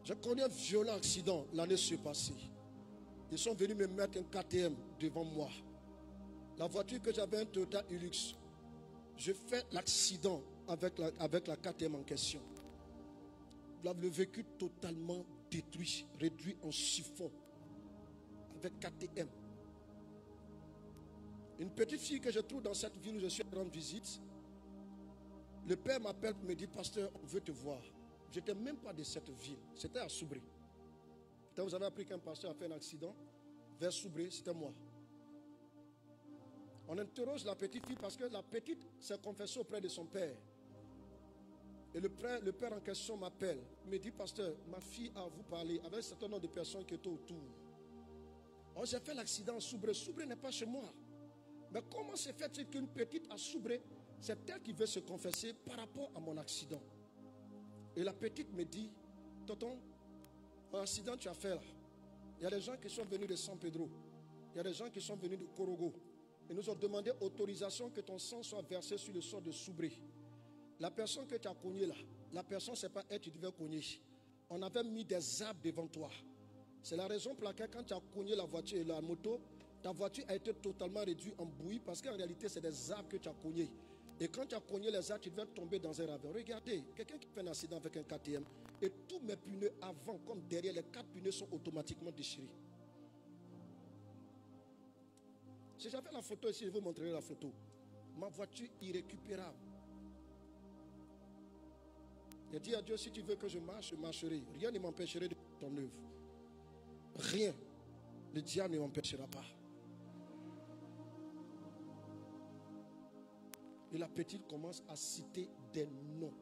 J'ai connu un violent accident l'année passée. Ils sont venus me mettre un KTM devant moi. La voiture que j'avais, un Toyota Hilux. Je fais l'accident avec la KTM en question. Le véhicule totalement détruit, réduit en chiffon avec KTM. Une petite fille que je trouve dans cette ville où je suis à rendre visite, le père m'appelle et me dit, pasteur, on veut te voir. Je n'étais même pas de cette ville, c'était à Soubré. Quand vous avez appris qu'un pasteur a fait un accident vers Soubré, c'était moi. On interroge la petite fille parce que la petite s'est confessée auprès de son père. Et le père en question m'appelle, me dit, pasteur, ma fille a à vous parler avec un certain nombre de personnes qui étaient autour. Oh, j'ai fait l'accident à Soubré. Soubré n'est pas chez moi. Mais comment se fait-il qu'une petite à Soubré, c'est elle qui veut se confesser par rapport à mon accident? Et la petite me dit, tonton, un accident tu as fait là. Il y a des gens qui sont venus de San Pedro. Il y a des gens qui sont venus de Korogo. Et nous ont demandé autorisation que ton sang soit versé sur le sol de Soubré. La personne que tu as cognée là, la personne, ce n'est pas elle que tu devais cogner. On avait mis des arbres devant toi. C'est la raison pour laquelle quand tu as cogné la voiture et la moto, ta voiture a été totalement réduite en bouillie parce qu'en réalité, c'est des arbres que tu as cognés. Et quand tu as cogné les arbres, tu devais tomber dans un ravin. Regardez, quelqu'un qui fait un accident avec un KTM et tous mes pneus avant comme derrière, les 4 pneus sont automatiquement déchirés. Si j'avais la photo ici, je vous montrerai la photo. Ma voiture irrécupérable. J'ai dit à Dieu, si tu veux que je marche, je marcherai. Rien ne m'empêcherait de ton œuvre. Rien. Le diable ne m'empêchera pas. Et la petite commence à citer des noms.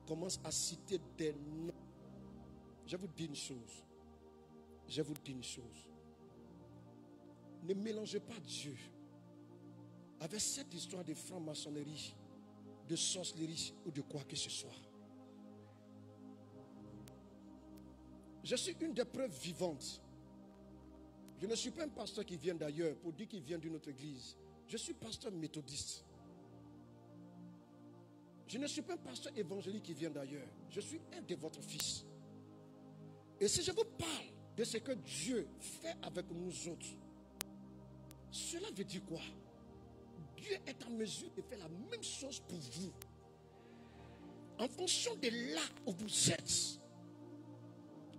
Commence à citer des noms. Je vous dis une chose. Je vous dis une chose. Ne mélangez pas Dieu avec cette histoire de franc-maçonnerie, de sorcellerie ou de quoi que ce soit. Je suis une des preuves vivantes. Je ne suis pas un pasteur qui vient d'ailleurs pour dire qu'il vient d'une autre église. Je suis pasteur méthodiste. Je ne suis pas un pasteur évangélique qui vient d'ailleurs. Je suis un de votre fils. Et si je vous parle de ce que Dieu fait avec nous autres, cela veut dire quoi? Dieu est en mesure de faire la même chose pour vous. En fonction de là où vous êtes.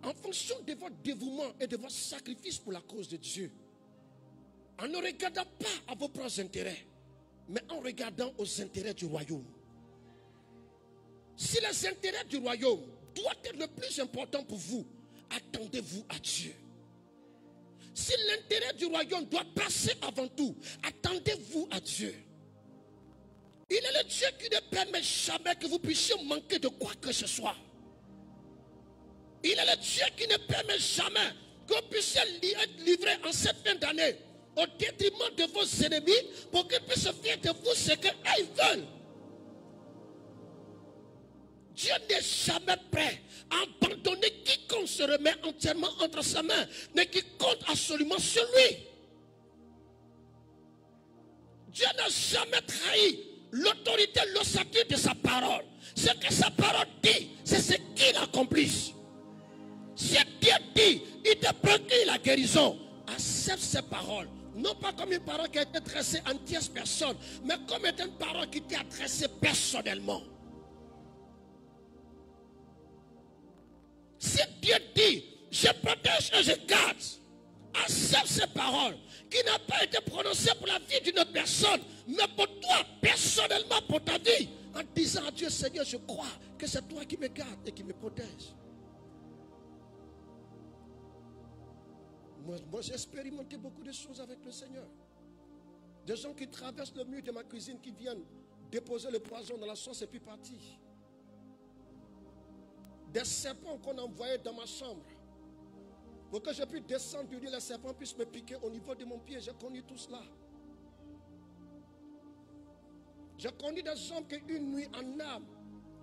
En fonction de votre dévouement et de votre sacrifice pour la cause de Dieu. En ne regardant pas à vos propres intérêts, mais en regardant aux intérêts du royaume. Si les intérêts du royaume doivent être le plus important pour vous, attendez-vous à Dieu. Si l'intérêt du royaume doit passer avant tout, attendez-vous à Dieu. Il est le Dieu qui ne permet jamais que vous puissiez manquer de quoi que ce soit. Il est le Dieu qui ne permet jamais que vous puissiez être livré en cette fin d'année au détriment de vos ennemis pour qu'ils puissent faire de vous ce qu'ils veulent. Dieu n'est jamais prêt à abandonner quiconque se remet entièrement entre sa main, mais qui compte absolument sur lui. Dieu n'a jamais trahi l'autorité, l'ossature de sa parole. Ce que sa parole dit, c'est ce qu'il accomplit. Si Dieu dit, il te procure la guérison, accepte ces paroles. Non pas comme une parole qui a été adressée en tierce personne, mais comme étant une parole qui t'est adressée personnellement. Si Dieu dit, je protège et je garde, accepte ces paroles qui n'ont pas été prononcées pour la vie d'une autre personne, mais pour toi, personnellement, pour ta vie, en disant à Dieu, Seigneur, je crois que c'est toi qui me gardes et qui me protège. Moi j'ai expérimenté beaucoup de choses avec le Seigneur. Des gens qui traversent le mur de ma cuisine, qui viennent déposer le poison dans la sauce et puis partir. Des serpents qu'on envoyait dans ma chambre. Pour que je puisse descendre du lit, les serpents puissent me piquer au niveau de mon pied. J'ai connu tout cela. J'ai connu des hommes qui une nuit en âme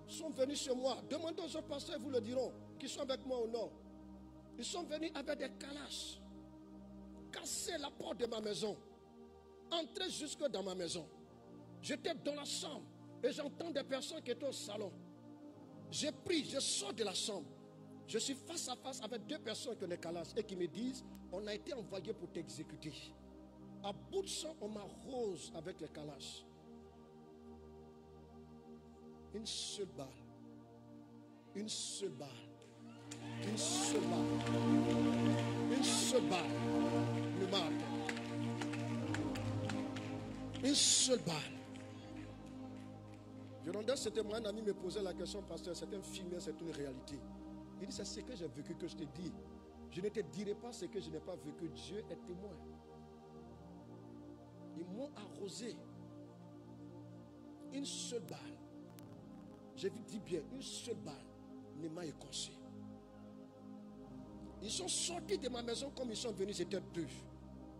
sont venus chez moi. Demandez aux autres pasteurs, ils vous le diront, qui sont avec moi au nord. Ils sont venus avec des calaches. Casser la porte de ma maison. Entrer jusque dans ma maison. J'étais dans la chambre et j'entends des personnes qui étaient au salon. J'ai pris, je sors de la chambre. Je suis face à face avec deux personnes qui ont des calaches et qui me disent, on a été envoyé pour t'exécuter. À bout de sang, on m'arrose avec les calaches. Une seule balle. Une seule balle. Une seule balle. Une seule balle. Le marque. Une seule balle. Je rendais ce témoin, un ami me posait la question, pasteur, c'est un film, c'est une réalité. Il dit, c'est ce que j'ai vécu que je te dis. Je ne te dirai pas ce que je n'ai pas vécu. Dieu est témoin. Ils m'ont arrosé. Une seule balle. Je vous dis bien, une seule balle ne m'a écorché. Ils sont sortis de ma maison comme ils sont venus, c'était deux.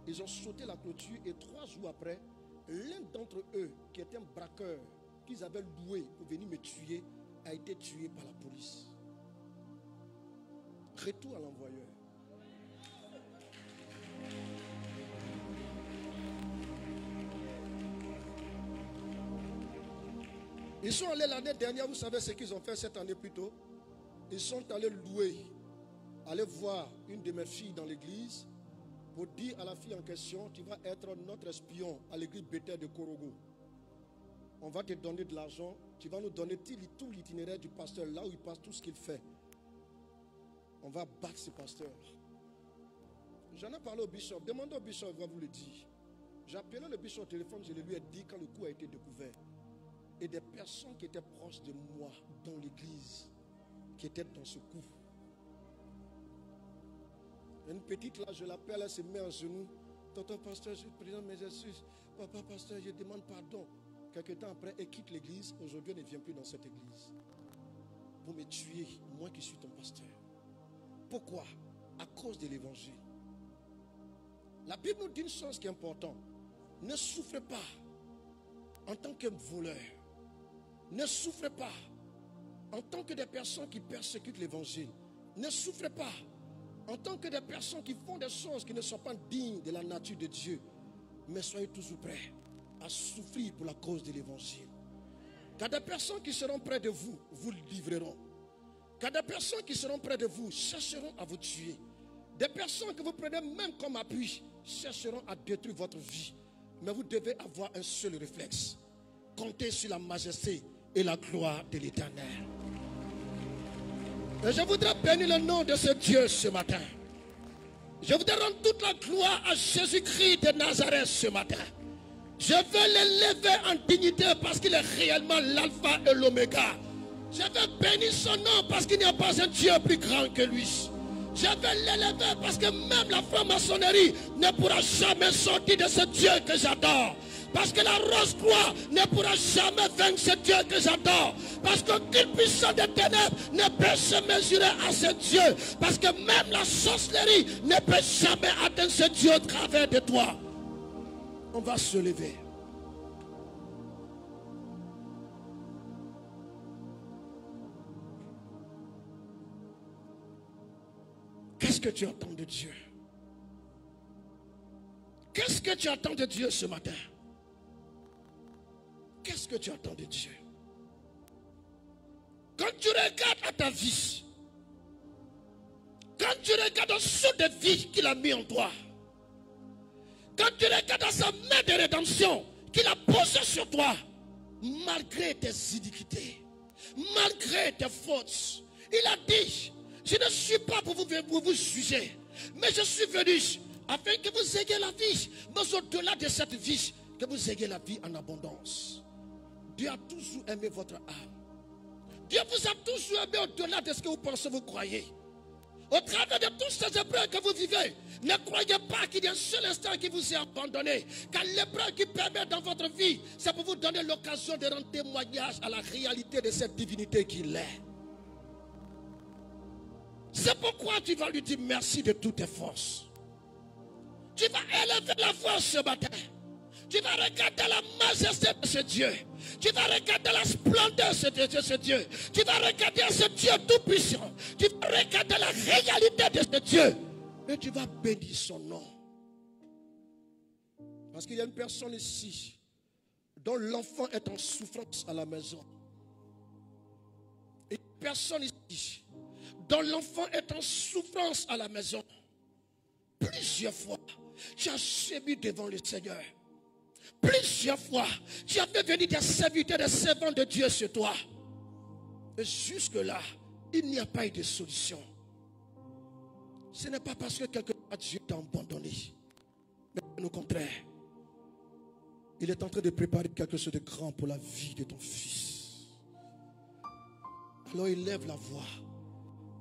Ils ont sauté la clôture et 3 jours après, l'un d'entre eux, qui était un braqueur, qu'ils avaient loué pour venir me tuer, a été tué par la police. Retour à l'envoyeur. Ils sont allés l'année dernière, vous savez ce qu'ils ont fait cette année plus tôt? Ils sont allés louer, aller voir une de mes filles dans l'église pour dire à la fille en question, tu vas être notre espion à l'église Bethel de Korogo. On va te donner de l'argent, tu vas nous donner tout l'itinéraire du pasteur, là où il passe, tout ce qu'il fait. On va battre ce pasteur. J'en ai parlé au bishop, demandez au bishop, il va vous le dire. J'ai appelé le bishop au téléphone, je lui ai dit quand le coup a été découvert. Et des personnes qui étaient proches de moi dans l'église, qui étaient dans ce coup. Une petite là, je l'appelle, elle se met à genoux. tonton pasteur, je présente mes excuses. Papa pasteur, je demande pardon. Quelque temps après, elle quitte l'église. Aujourd'hui, elle ne vient plus dans cette église. Vous me tuez, moi qui suis ton pasteur. Pourquoi? À cause de l'évangile. La Bible nous dit une chose qui est importante. Ne souffrez pas en tant que voleur. Ne souffrez pas en tant que des personnes qui persécutent l'évangile. Ne souffrez pas en tant que des personnes qui font des choses qui ne sont pas dignes de la nature de Dieu. Mais soyez toujours prêts à souffrir pour la cause de l'évangile. Car des personnes qui seront près de vous, vous le livreront. Car des personnes qui seront près de vous chercheront à vous tuer. Des personnes que vous prenez même comme appui chercheront à détruire votre vie. Mais vous devez avoir un seul réflexe. Comptez sur la majesté et la gloire de l'Éternel. Et je voudrais bénir le nom de ce Dieu ce matin. Je voudrais rendre toute la gloire à Jésus-Christ de Nazareth ce matin. Je veux l'élever en dignité parce qu'il est réellement l'alpha et l'oméga. Je veux bénir son nom parce qu'il n'y a pas un Dieu plus grand que lui. Je veux l'élever parce que même la franc-maçonnerie ne pourra jamais sortir de ce Dieu que j'adore. Parce que la rose-croix ne pourra jamais vaincre ce Dieu que j'adore. Parce qu'aucune puissance des ténèbres ne peut se mesurer à ce Dieu. Parce que même la sorcellerie ne peut jamais atteindre ce Dieu au travers de toi. On va se lever. Qu'est-ce que tu attends de Dieu? Qu'est-ce que tu attends de Dieu ce matin? Qu'est-ce que tu attends de Dieu? Quand tu regardes à ta vie, quand tu regardes au saut de vie qu'il a mis en toi, quand tu regardes à sa main de rédemption qu'il a posée sur toi, malgré tes iniquités, malgré tes fautes, il a dit, je ne suis pas pour vous juger, mais je suis venu afin que vous ayez la vie, mais au-delà de cette vie, que vous ayez la vie en abondance. Dieu a toujours aimé votre âme. Dieu vous a toujours aimé au-delà de ce que vous pensez, vous croyez. Au travers de toutes ces épreuves que vous vivez, ne croyez pas qu'il y a un seul instant qui vous est abandonné. Car l'épreuve qui permet dans votre vie, c'est pour vous donner l'occasion de rendre témoignage à la réalité de cette divinité qu'il est. C'est pourquoi tu vas lui dire merci de toutes tes forces. Tu vas élever la voix ce matin. Tu vas regarder la majesté de ce Dieu. Tu vas regarder la splendeur de ce Dieu. Tu vas regarder ce Dieu tout-puissant. Tu vas regarder la réalité de ce Dieu. Et tu vas bénir son nom. Parce qu'il y a une personne ici dont l'enfant est en souffrance à la maison. Et une personne ici dont l'enfant est en souffrance à la maison. Plusieurs fois, tu as gémi devant le Seigneur. Plusieurs fois, tu as fait venir des serviteurs, des servants de Dieu sur toi. Et jusque-là, il n'y a pas eu de solution. Ce n'est pas parce que quelque part Dieu t'a abandonné. Mais au contraire, il est en train de préparer quelque chose de grand pour la vie de ton fils. Alors élève la voix.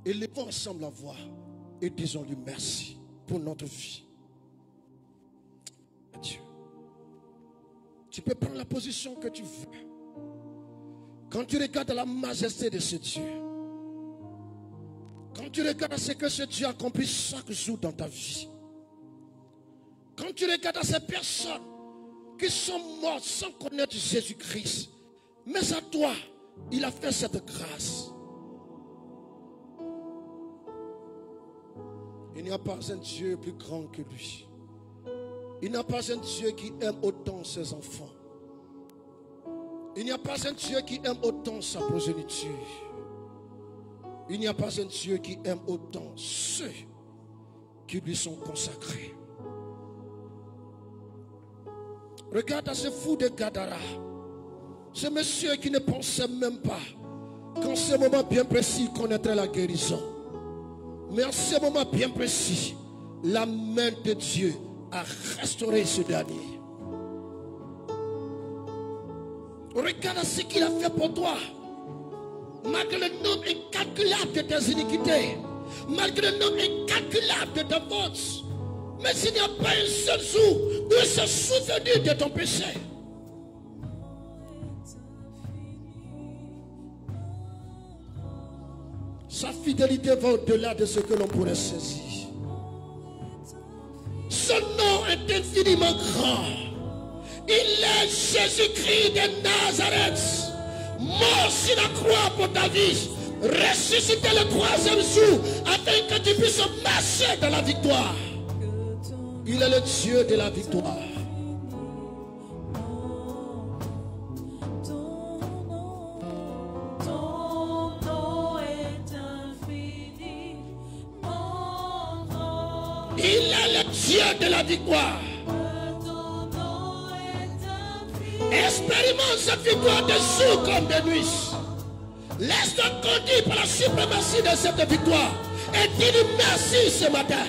Élevons ensemble la voix. Et disons-lui merci pour notre vie. Adieu. Tu peux prendre la position que tu veux. Quand tu regardes la majesté de ce Dieu, quand tu regardes ce que ce Dieu accomplit chaque jour dans ta vie, quand tu regardes ces personnes qui sont mortes sans connaître Jésus-Christ, mais à toi, il a fait cette grâce. Il n'y a pas un Dieu plus grand que lui. Il n'y a pas un Dieu qui aime autant ses enfants. Il n'y a pas un Dieu qui aime autant sa progéniture. Il n'y a pas un Dieu qui aime autant ceux qui lui sont consacrés. Regarde à ce fou de Gadara. Ce monsieur qui ne pensait même pas qu'en ce moment bien précis il connaîtrait la guérison. Mais en ce moment bien précis, la main de Dieu a restauré ce dernier. Regarde ce qu'il a fait pour toi. Malgré le nombre incalculable de tes iniquités, malgré le nombre incalculable de tes fautes, Mais il n'y a pas un seul jour où il s'est souvenu de ton péché. Sa fidélité va au-delà de ce que l'on pourrait saisir. Son nom est infiniment grand. Il est Jésus-Christ de Nazareth, mort sur la croix pour ta vie, ressuscité le 3e jour, afin que tu puisses marcher dans la victoire. Il est le Dieu de la victoire. Il est le Dieu de la victoire. Expérimente cette victoire de jour comme de nuit. Laisse-toi conduire par la suprématie de cette victoire. Et dis-lui merci ce matin.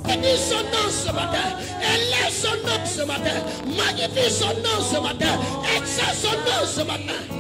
Bénis son nom ce matin. Élève son nom ce matin. Magnifie son nom ce matin. Exerce son nom ce matin.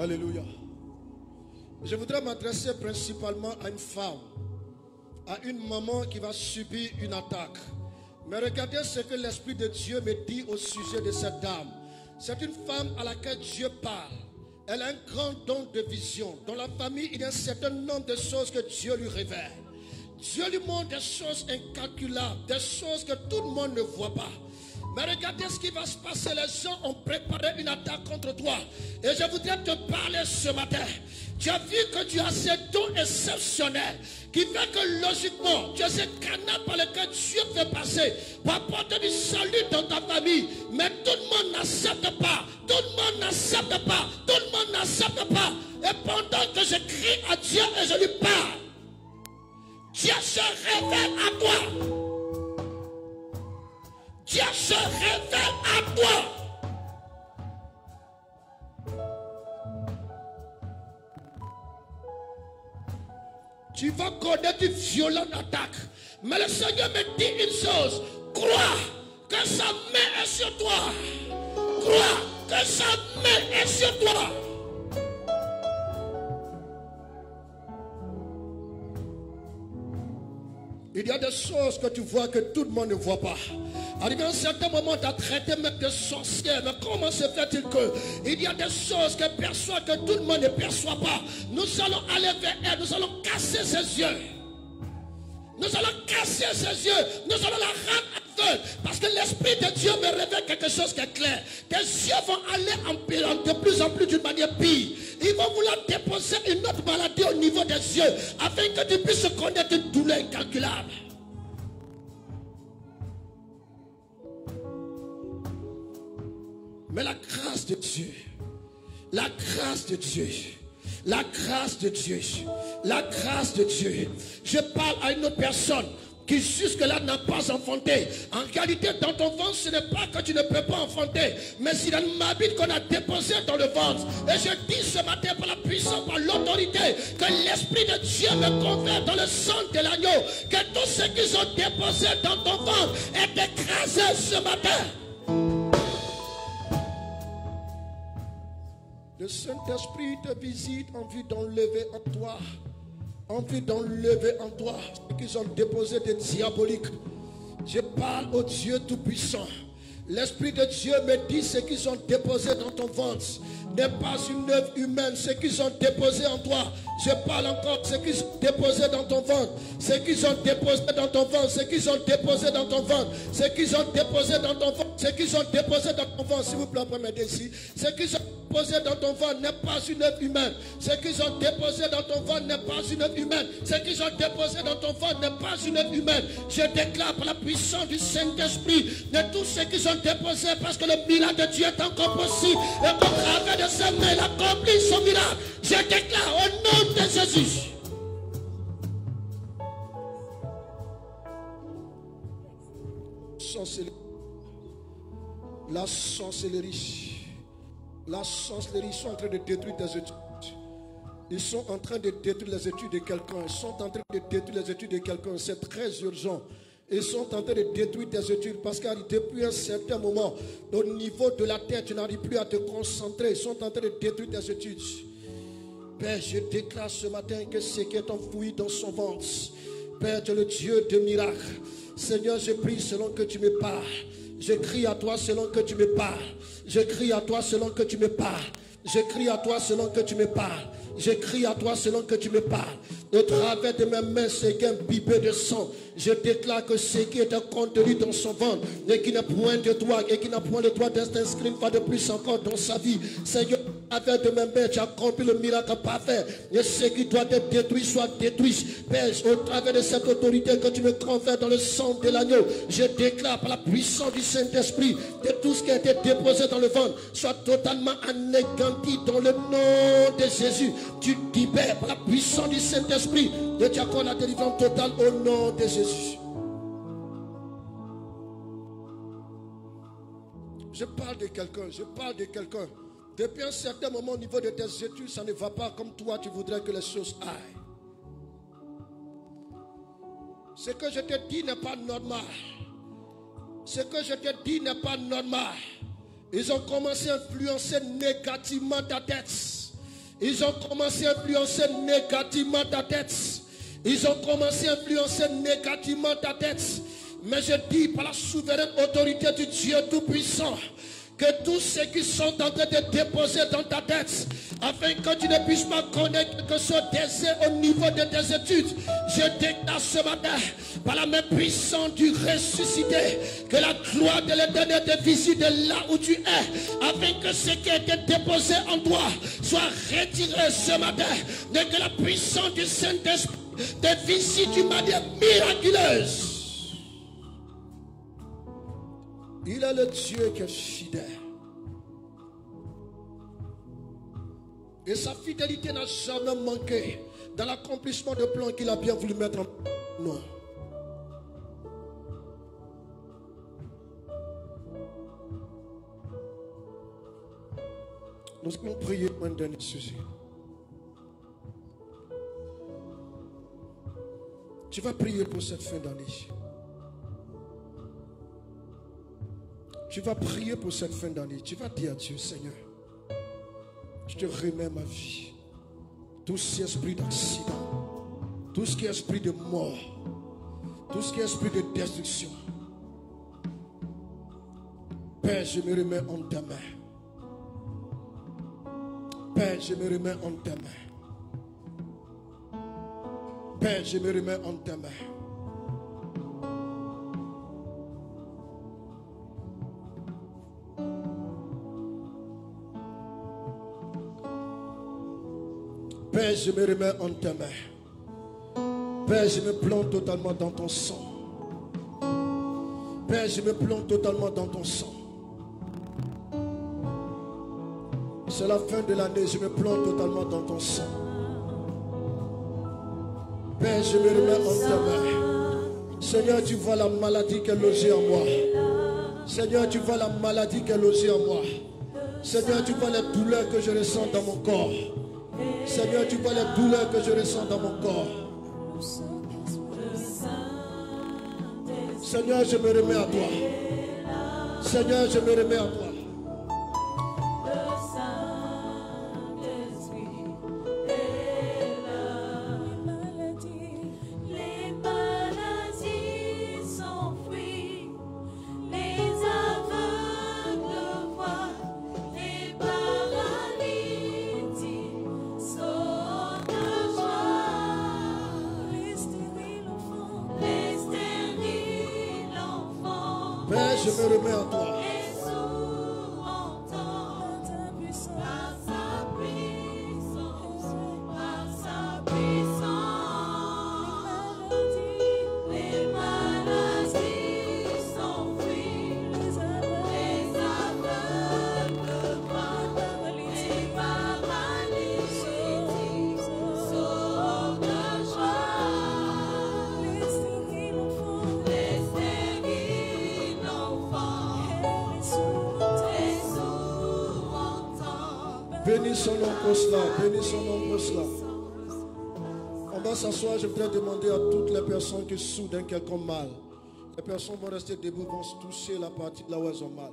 Alléluia. Je voudrais m'adresser principalement à une femme, à une maman qui va subir une attaque. Mais regardez ce que l'Esprit de Dieu me dit au sujet de cette dame. C'est une femme à laquelle Dieu parle. Elle a un grand don de vision. Dans la famille, il y a un certain nombre de choses que Dieu lui révèle. Dieu lui montre des choses incalculables, des choses que tout le monde ne voit pas. Mais regardez ce qui va se passer. Les gens ont préparé une attaque contre toi. Et je voudrais te parler ce matin. Tu as vu que tu as ce don exceptionnel qui fait que logiquement, tu as ce canal par lequel Dieu fait passer pour apporter du salut dans ta famille. Mais tout le monde n'accepte pas. Tout le monde n'accepte pas. Tout le monde n'accepte pas. Et pendant que je crie à Dieu et je lui parle, Dieu se révèle à toi. Dieu se révèle à toi. Tu vas connaître une violente attaque. Mais le Seigneur me dit une chose. Crois que sa main est sur toi. Crois que sa main est sur toi. Il y a des choses que tu vois que tout le monde ne voit pas. Arrivé à un certain moment, tu as traité même de sorcière. Mais comment se fait-il que il y a des choses qu'elle perçoit que tout le monde ne perçoit pas? Nous allons aller vers elle, nous allons casser ses yeux. Nous allons casser ses yeux. Nous allons la rendre aveugle. Parce que l'Esprit de Dieu me révèle quelque chose qui est clair. Tes yeux vont aller de plus en plus d'une manière pire. Ils vont vouloir déposer une autre maladie au niveau des yeux. Afin que tu puisses connaître une douleur incalculable. Mais la grâce de Dieu, la grâce de Dieu, la grâce de Dieu, la grâce de Dieu. Je parle à une autre personne qui jusque-là n'a pas enfanté. En réalité, dans ton ventre, ce n'est pas que tu ne peux pas enfanter, mais c'est une habitude qu'on a déposée dans le ventre. Et je dis ce matin par la puissance, par l'autorité, que l'Esprit de Dieu me convertit dans le sang de l'agneau, que tout ce qu'ils ont déposé dans ton ventre est écrasé ce matin. Le Saint-Esprit te visite en vue d'enlever en toi ce qu'ils ont déposé de diabolique. Je parle au Dieu Tout-Puissant. L'Esprit de Dieu me dit ce qu'ils ont déposé dans ton ventre n'est pas une œuvre humaine. Ce qu'ils ont déposé en toi, je parle encore, ce qu'ils ont déposé dans ton ventre, ce qu'ils ont déposé dans ton ventre, ce qu'ils ont déposé dans ton ventre, ce qu'ils ont déposé dans ton ventre, ce qu'ils ont déposé dans ton ventre, s'il vous plaît, prenez ici. Ce qu'ils ont déposé dans ton ventre n'est pas une œuvre humaine. Ce qu'ils ont déposé dans ton ventre n'est pas une œuvre humaine. Ce qu'ils ont déposé dans ton ventre n'est pas une œuvre humaine. Je déclare par la puissance du Saint-Esprit de tout ce qu'ils ont déposé, parce que le miracle de Dieu est encore possible et qu'au travers de sa main, il accomplit son miracle. Je déclare au nom de Jésus. La sorcellerie. La sorcellerie sont en train de détruire tes études. Ils sont en train de détruire les études de quelqu'un. Ils sont en train de détruire les études de quelqu'un. C'est très urgent. Ils sont en train de détruire tes études parce que depuis un certain moment, au niveau de la tête, tu n'arrives plus à te concentrer. Ils sont en train de détruire tes études. Père, je déclare ce matin que ce qui est enfoui dans son ventre, Père, tu es le Dieu de miracles. Seigneur, je prie selon que tu me parles. Je crie à toi selon que tu me parles. Je crie à toi selon que tu me parles. Je crie à toi selon que tu me parles. Je crie à toi selon que tu me parles. Au travers de mes mains, c'est qu'un imbibé de sang. Je déclare que ce qui est contenu dans son ventre et qui n'a point de droit et qui n'a point le droit d'inscrire une fois de plus encore dans sa vie. Seigneur, au travers de mes mains, tu as accompli le miracle parfait. Et ce qui doit être détruit soit détruit. Père, au travers de cette autorité que tu me confères dans le sang de l'agneau, je déclare par la puissance du Saint-Esprit que tout ce qui a été déposé dans le ventre soit totalement anéanti dans le nom de Jésus. Tu libères par la puissance du Saint-Esprit et tu accordes la délivrance totale au nom de Jésus. Je parle de quelqu'un. Depuis un certain moment au niveau de tes études, ça ne va pas comme toi tu voudrais que les choses aillent. Ce que je te dis n'est pas normal. Ce que je te dis n'est pas normal. Ils ont commencé à influencer négativement ta tête. Ils ont commencé à influencer négativement ta tête. Ils ont commencé à influencer négativement ta tête. Mais je dis par la souveraine autorité du Dieu Tout-Puissant que tous ceux qui sont en train de déposer dans ta tête, afin que tu ne puisses pas connaître quelque chose d'aisé au niveau de tes études, je déclare ce matin, par la main puissante du ressuscité, que la gloire de l'Éternel te visite là où tu es, afin que ce qui a été déposé en toi soit retiré ce matin, et que la puissance du Saint-Esprit te visite d'une manière miraculeuse. Il est le Dieu qui est fidèle. Et sa fidélité n'a jamais manqué dans l'accomplissement de plans qu'il a bien voulu mettre en place. Non. Nous allons prier pour un dernier sujet. Tu vas prier pour cette fin d'année. Tu vas prier pour cette fin d'année. Tu vas dire à Dieu, Seigneur, je te remets ma vie. Tout ce qui est esprit d'accident, tout ce qui est esprit de mort, tout ce qui est esprit de destruction. Père, je me remets en ta main. Père, je me remets en ta main. Père, je me remets en ta main. Père, je me remets en ta main. Père, je me plante totalement dans ton sang. Père, je me plante totalement dans ton sang. C'est la fin de l'année, je me plante totalement dans ton sang. Père, je me remets en ta main. Seigneur, tu vois la maladie qui est logée en moi. Seigneur, tu vois la maladie qui est logée en moi. Seigneur, tu vois les douleurs que je ressens dans mon corps. Seigneur, tu vois les douleurs que je ressens dans mon corps. Seigneur, je me remets à toi. Seigneur, je me remets à toi. Je me remets à toi. Bénis son nom pour cela, bénis son nom pour cela. On va s'asseoir, je voudrais demander à toutes les personnes qui souffrent d'un quelconque mal. Les personnes vont rester debout, vont se toucher la partie là où elles ont mal.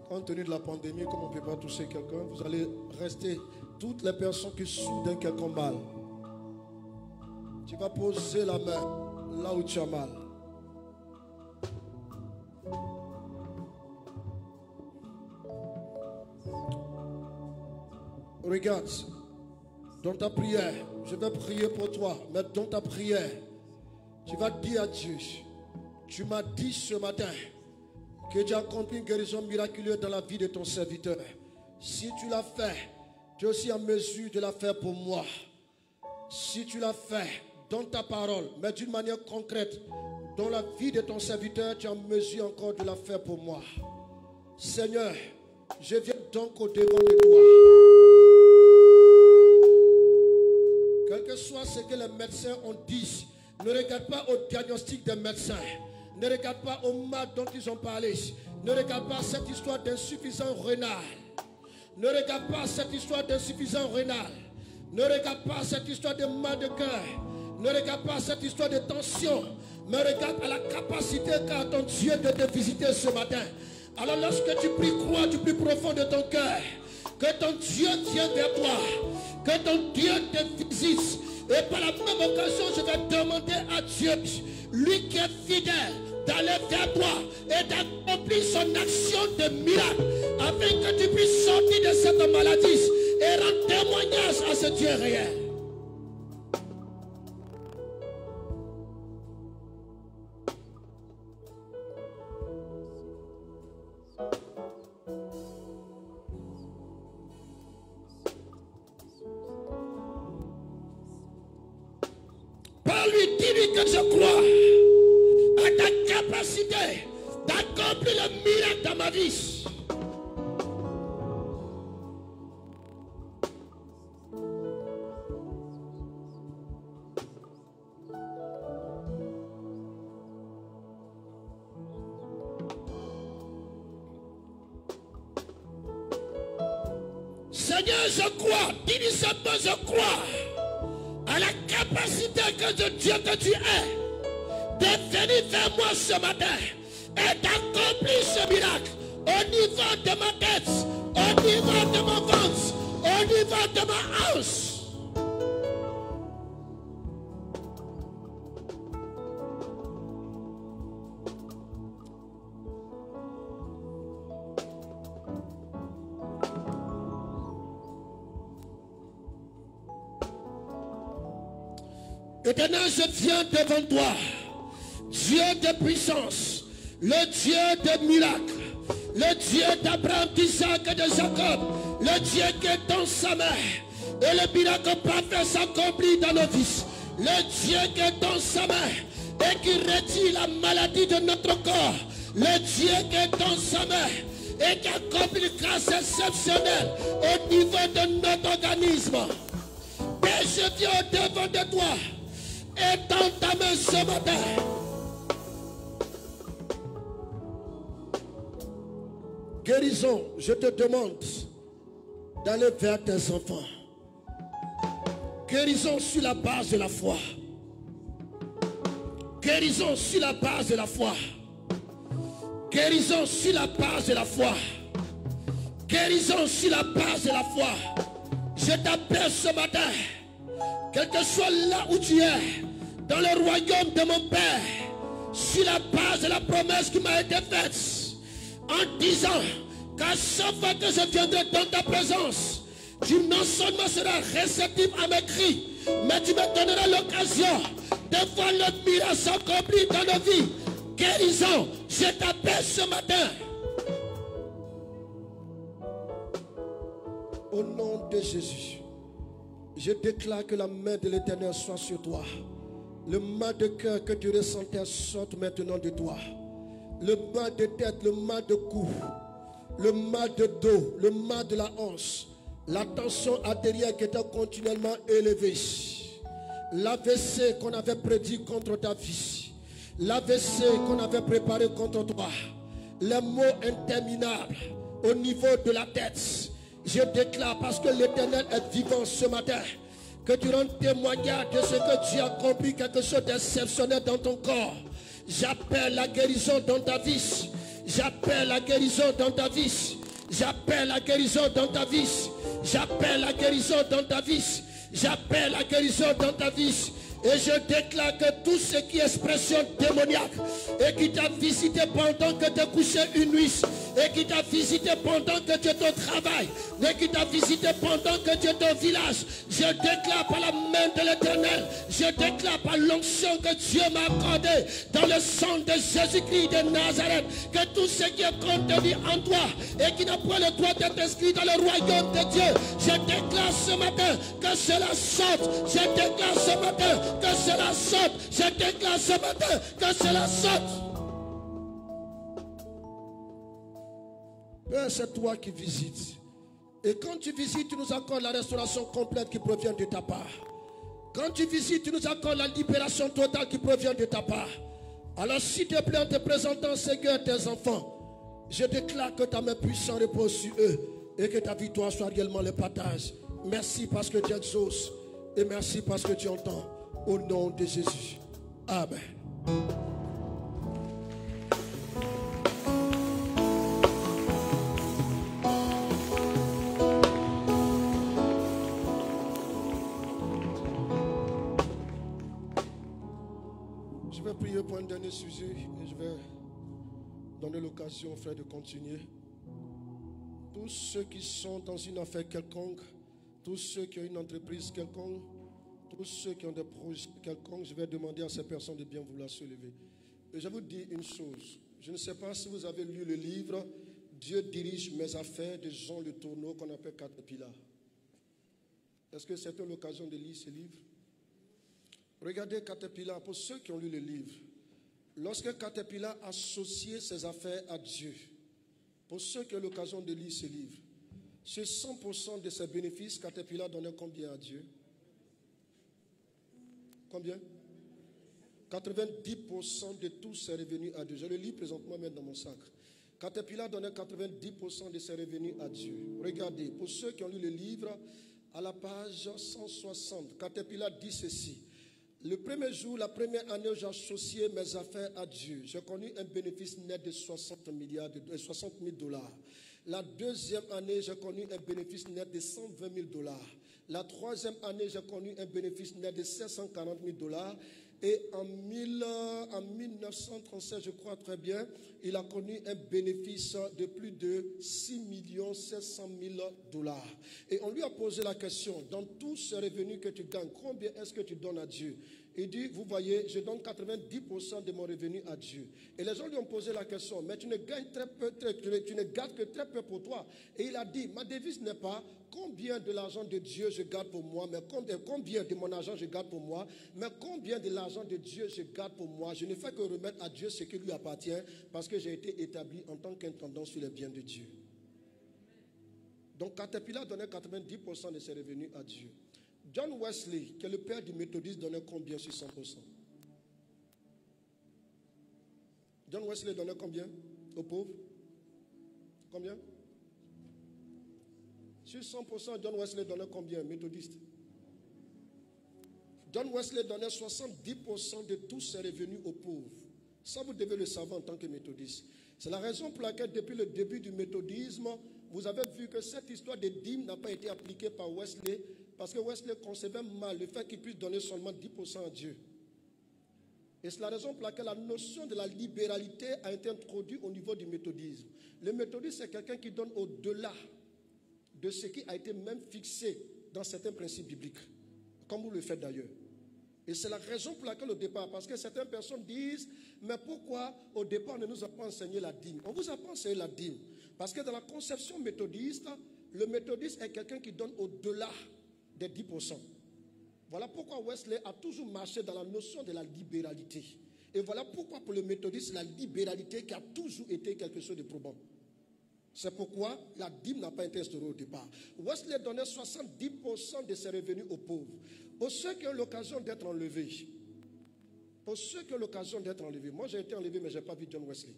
Compte tenu de la pandémie, comme on ne peut pas toucher quelqu'un, vous allez rester, toutes les personnes qui souffrent d'un quelconque mal. Tu vas poser la main là où tu as mal. Regarde, dans ta prière, je vais prier pour toi, mais dans ta prière, tu vas dire à Dieu, tu m'as dit ce matin que tu as accompli une guérison miraculeuse dans la vie de ton serviteur. Si tu l'as fait, tu es aussi en mesure de la faire pour moi. Si tu l'as fait dans ta parole, mais d'une manière concrète, dans la vie de ton serviteur, tu es en mesure encore de la faire pour moi. Seigneur, je viens donc au devant de toi. Quel que soit ce que les médecins ont dit, ne regarde pas au diagnostic des médecins. Ne regarde pas au mal dont ils ont parlé. Ne regarde pas cette histoire d'insuffisance rénale. Ne regarde pas cette histoire d'insuffisance rénale. Ne regarde pas cette histoire de mal de cœur. Ne regarde pas cette histoire de tension. Mais regarde à la capacité qu'a ton Dieu de te visiter ce matin. Alors lorsque tu pries, crois du plus profond de ton cœur que ton Dieu vient vers toi, que ton Dieu te visite. Et par la même occasion, je vais demander à Dieu, lui qui est fidèle, d'aller vers toi et d'accomplir son action de miracle, afin que tu puisses sortir de cette maladie et rendre témoignage à ce Dieu réel. Parle-lui, dis-lui que je crois à ta capacité d'accomplir le miracle dans ma vie. Seigneur, je crois, dis-lui simplement, je crois à la capacité de Dieu que tu es de venir vers moi ce matin et d'accomplir ce miracle au niveau de ma tête, au niveau de mon ventre, au niveau de ma hanche. Maintenant, je viens devant toi, Dieu de puissance, le Dieu de miracles, le Dieu d'Abraham, d'Isaac et de Jacob, le Dieu qui est dans sa main, et le miracle parfait s'accomplit dans nos vies, le Dieu qui est dans sa main, et qui retire la maladie de notre corps, le Dieu qui est dans sa main, et qui accomplit une grâce exceptionnelle au niveau de notre organisme. Et je viens au devant de toi, et dans ta main ce matin. Guérison, je te demande d'aller vers tes enfants. Guérison sur la base de la foi. Guérison sur la base de la foi. Guérison sur la base de la foi. Guérison sur la base de la foi. Je t'appelle ce matin. Quel que soit là où tu es, dans le royaume de mon Père, sur la base de la promesse qui m'a été faite, en disant qu'à chaque fois que je viendrai dans ta présence, tu non seulement seras réceptif à mes cris, mais tu me donneras l'occasion de voir le miracle s'accomplir dans nos vies. guérison, je t'appelle ce matin. Au nom de Jésus, je déclare que la main de l'Éternel soit sur toi. Le mal de cœur que tu ressentais sorte maintenant de toi. Le mal de tête, le mal de cou, le mal de dos, le mal de la hanche, la tension artérielle qui était continuellement élevée, l'AVC qu'on avait prédit contre ta vie, l'AVC qu'on avait préparé contre toi, les maux interminables au niveau de la tête. Je déclare, parce que l'Éternel est vivant ce matin, que tu rends témoignage de ce que tu as accompli, quelque chose d'exceptionnel dans ton corps. J'appelle la guérison dans ta vie. J'appelle la guérison dans ta vie. J'appelle la guérison dans ta vie. J'appelle la guérison dans ta vie. J'appelle la guérison dans ta vie. Et je déclare que tout ce qui est expression démoniaque et qui t'a visité pendant que tu es couché une nuit, et qui t'a visité pendant que tu es au travail, et qui t'a visité pendant que tu es au village, je déclare par la main de l'Éternel, je déclare par l'onction que Dieu m'a accordée dans le sang de Jésus-Christ de Nazareth, que tout ce qui est contenu en toi et qui n'a pas le droit d'être inscrit dans le royaume de Dieu, je déclare ce matin que cela sorte. Je déclare ce matin que cela saute. Je déclare ce matin que cela saute. Père, c'est toi qui visites. Et quand tu visites, tu nous accordes la restauration complète qui provient de ta part. Quand tu visites, tu nous accordes la libération totale qui provient de ta part. Alors s'il te plaît, en te présentant, Seigneur, tes enfants, je déclare que ta main puissante repose sur eux et que ta victoire soit réellement le partage. Merci parce que tu exauces et merci parce que tu entends. Au nom de Jésus. Amen. Je vais prier pour un dernier sujet et je vais donner l'occasion, frère, de continuer. Tous ceux qui sont dans une affaire quelconque, tous ceux qui ont une entreprise quelconque, tous ceux qui ont des projets quelconques, je vais demander à ces personnes de bien vouloir se lever. Et je vous dis une chose. Je ne sais pas si vous avez lu le livre « Dieu dirige mes affaires » de Jean Le Tourneau qu'on appelle Caterpillar. Est-ce que c'était l'occasion de lire ce livre? Regardez Caterpillar, pour ceux qui ont lu le livre. Lorsque Caterpillar associait ses affaires à Dieu, pour ceux qui ont l'occasion de lire ce livre, sur 100% de ses bénéfices, Caterpillar donnait combien à Dieu? Combien? 90% de tous ses revenus à Dieu. Je le lis présentement même dans mon sac. Caterpillar donnait 90% de ses revenus à Dieu. Regardez, pour ceux qui ont lu le livre, à la page 160, Caterpillar dit ceci. Le premier jour, la première année où j'ai associé mes affaires à Dieu, j'ai connu un bénéfice net de 60 000 dollars. La deuxième année, j'ai connu un bénéfice net de 120 000 dollars. La troisième année, j'ai connu un bénéfice net de 740 000 dollars. Et en 1937, je crois très bien, il a connu un bénéfice de plus de 6 700 000 dollars. Et on lui a posé la question, dans tous ces revenus que tu gagnes, combien est-ce que tu donnes à Dieu? Il dit, vous voyez, je donne 90% de mon revenu à Dieu. Et les gens lui ont posé la question, mais tu ne gagnes très peu, tu ne gardes que très peu pour toi. Et il a dit, ma devise n'est pas combien de l'argent de Dieu je garde pour moi, mais combien de mon argent je garde pour moi, mais combien de l'argent de Dieu je garde pour moi. Je ne fais que remettre à Dieu ce qui lui appartient parce que j'ai été établi en tant qu'intendant sur les biens de Dieu. Donc Caterpillar donnait 90% de ses revenus à Dieu. John Wesley, qui est le père du méthodiste, donnait combien sur 100%? John Wesley donnait combien aux pauvres? Combien? Sur 100%, John Wesley donnait combien, méthodiste? John Wesley donnait 70% de tous ses revenus aux pauvres. Ça, vous devez le savoir en tant que méthodiste. C'est la raison pour laquelle, depuis le début du méthodisme, vous avez vu que cette histoire de dîmes n'a pas été appliquée par Wesley, parce que Wesley concevait mal le fait qu'il puisse donner seulement 10% à Dieu. Et c'est la raison pour laquelle la notion de la libéralité a été introduite au niveau du méthodisme. Le méthodiste, c'est quelqu'un qui donne au-delà de ce qui a été même fixé dans certains principes bibliques, comme vous le faites d'ailleurs. Et c'est la raison pour laquelle au départ, parce que certaines personnes disent, mais pourquoi au départ on ne nous a pas enseigné la dîme? On vous a pas enseigné la dîme. Parce que dans la conception méthodiste, le méthodiste est quelqu'un qui donne au-delà des 10%. Voilà pourquoi Wesley a toujours marché dans la notion de la libéralité. Et voilà pourquoi pour le méthodiste, la libéralité qui a toujours été quelque chose de probant. C'est pourquoi la dîme n'a pas été instaurée au départ. Wesley donnait 70% de ses revenus aux pauvres. Pour ceux qui ont l'occasion d'être enlevés, moi j'ai été enlevé mais je n'ai pas vu John Wesley.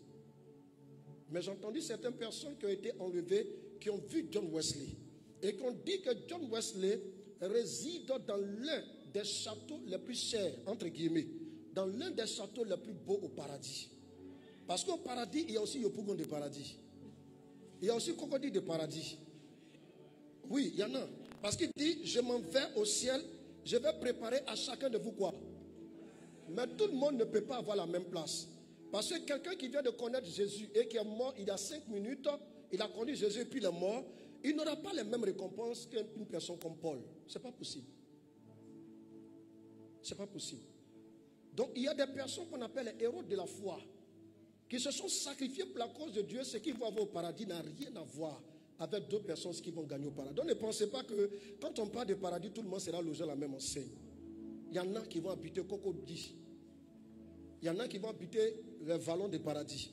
Mais j'ai entendu certaines personnes qui ont été enlevées, qui ont vu John Wesley. Et qui ont dit que John Wesley réside dans l'un des châteaux les plus chers, entre guillemets, dans l'un des châteaux les plus beaux au paradis. Parce qu'au paradis, il y a aussi Yopougon de paradis. Il y a aussi Cocody de paradis. Oui, il y en a. Parce qu'il dit, je m'en vais au ciel, je vais préparer à chacun de vous quoi? Mais tout le monde ne peut pas avoir la même place. Parce que quelqu'un qui vient de connaître Jésus et qui est mort il y a 5 minutes, il a connu Jésus et puis il est mort, il n'aura pas les mêmes récompenses qu'une personne comme Paul. Ce n'est pas possible. Ce n'est pas possible. Donc il y a des personnes qu'on appelle les héros de la foi, qui se sont sacrifiés pour la cause de Dieu. Ce qu'ils vont avoir au paradis n'a rien à voir avec d'autres personnes qui vont gagner au paradis. Donc ne pensez pas que quand on parle de paradis, tout le monde sera logé à la même enseigne. Il y en a qui vont habiter Cocody. Il y en a qui vont habiter le vallon du paradis.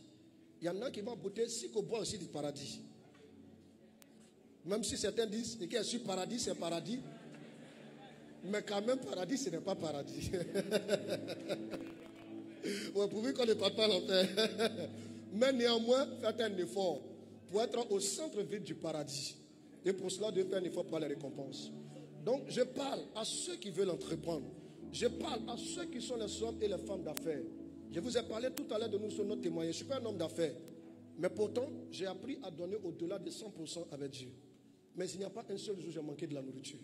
Il y en a qui vont habiter Sikobois aussi du paradis. Même si certains disent que je suis paradis, c'est paradis. Mais quand même, paradis, ce n'est pas paradis. Vous pouvez qu'on ne parle pas l'enfer. Mais néanmoins, faites un effort pour être au centre-ville du paradis. Et pour cela, de faire un effort pour les récompenses. Donc, je parle à ceux qui veulent entreprendre. Je parle à ceux qui sont les hommes et les femmes d'affaires. Je vous ai parlé tout à l'heure de nous sur notre témoignage. Je ne suis pas un homme d'affaires. Mais pourtant, j'ai appris à donner au-delà de 100% avec Dieu. Mais il n'y a pas un seul jour où j'ai manqué de la nourriture.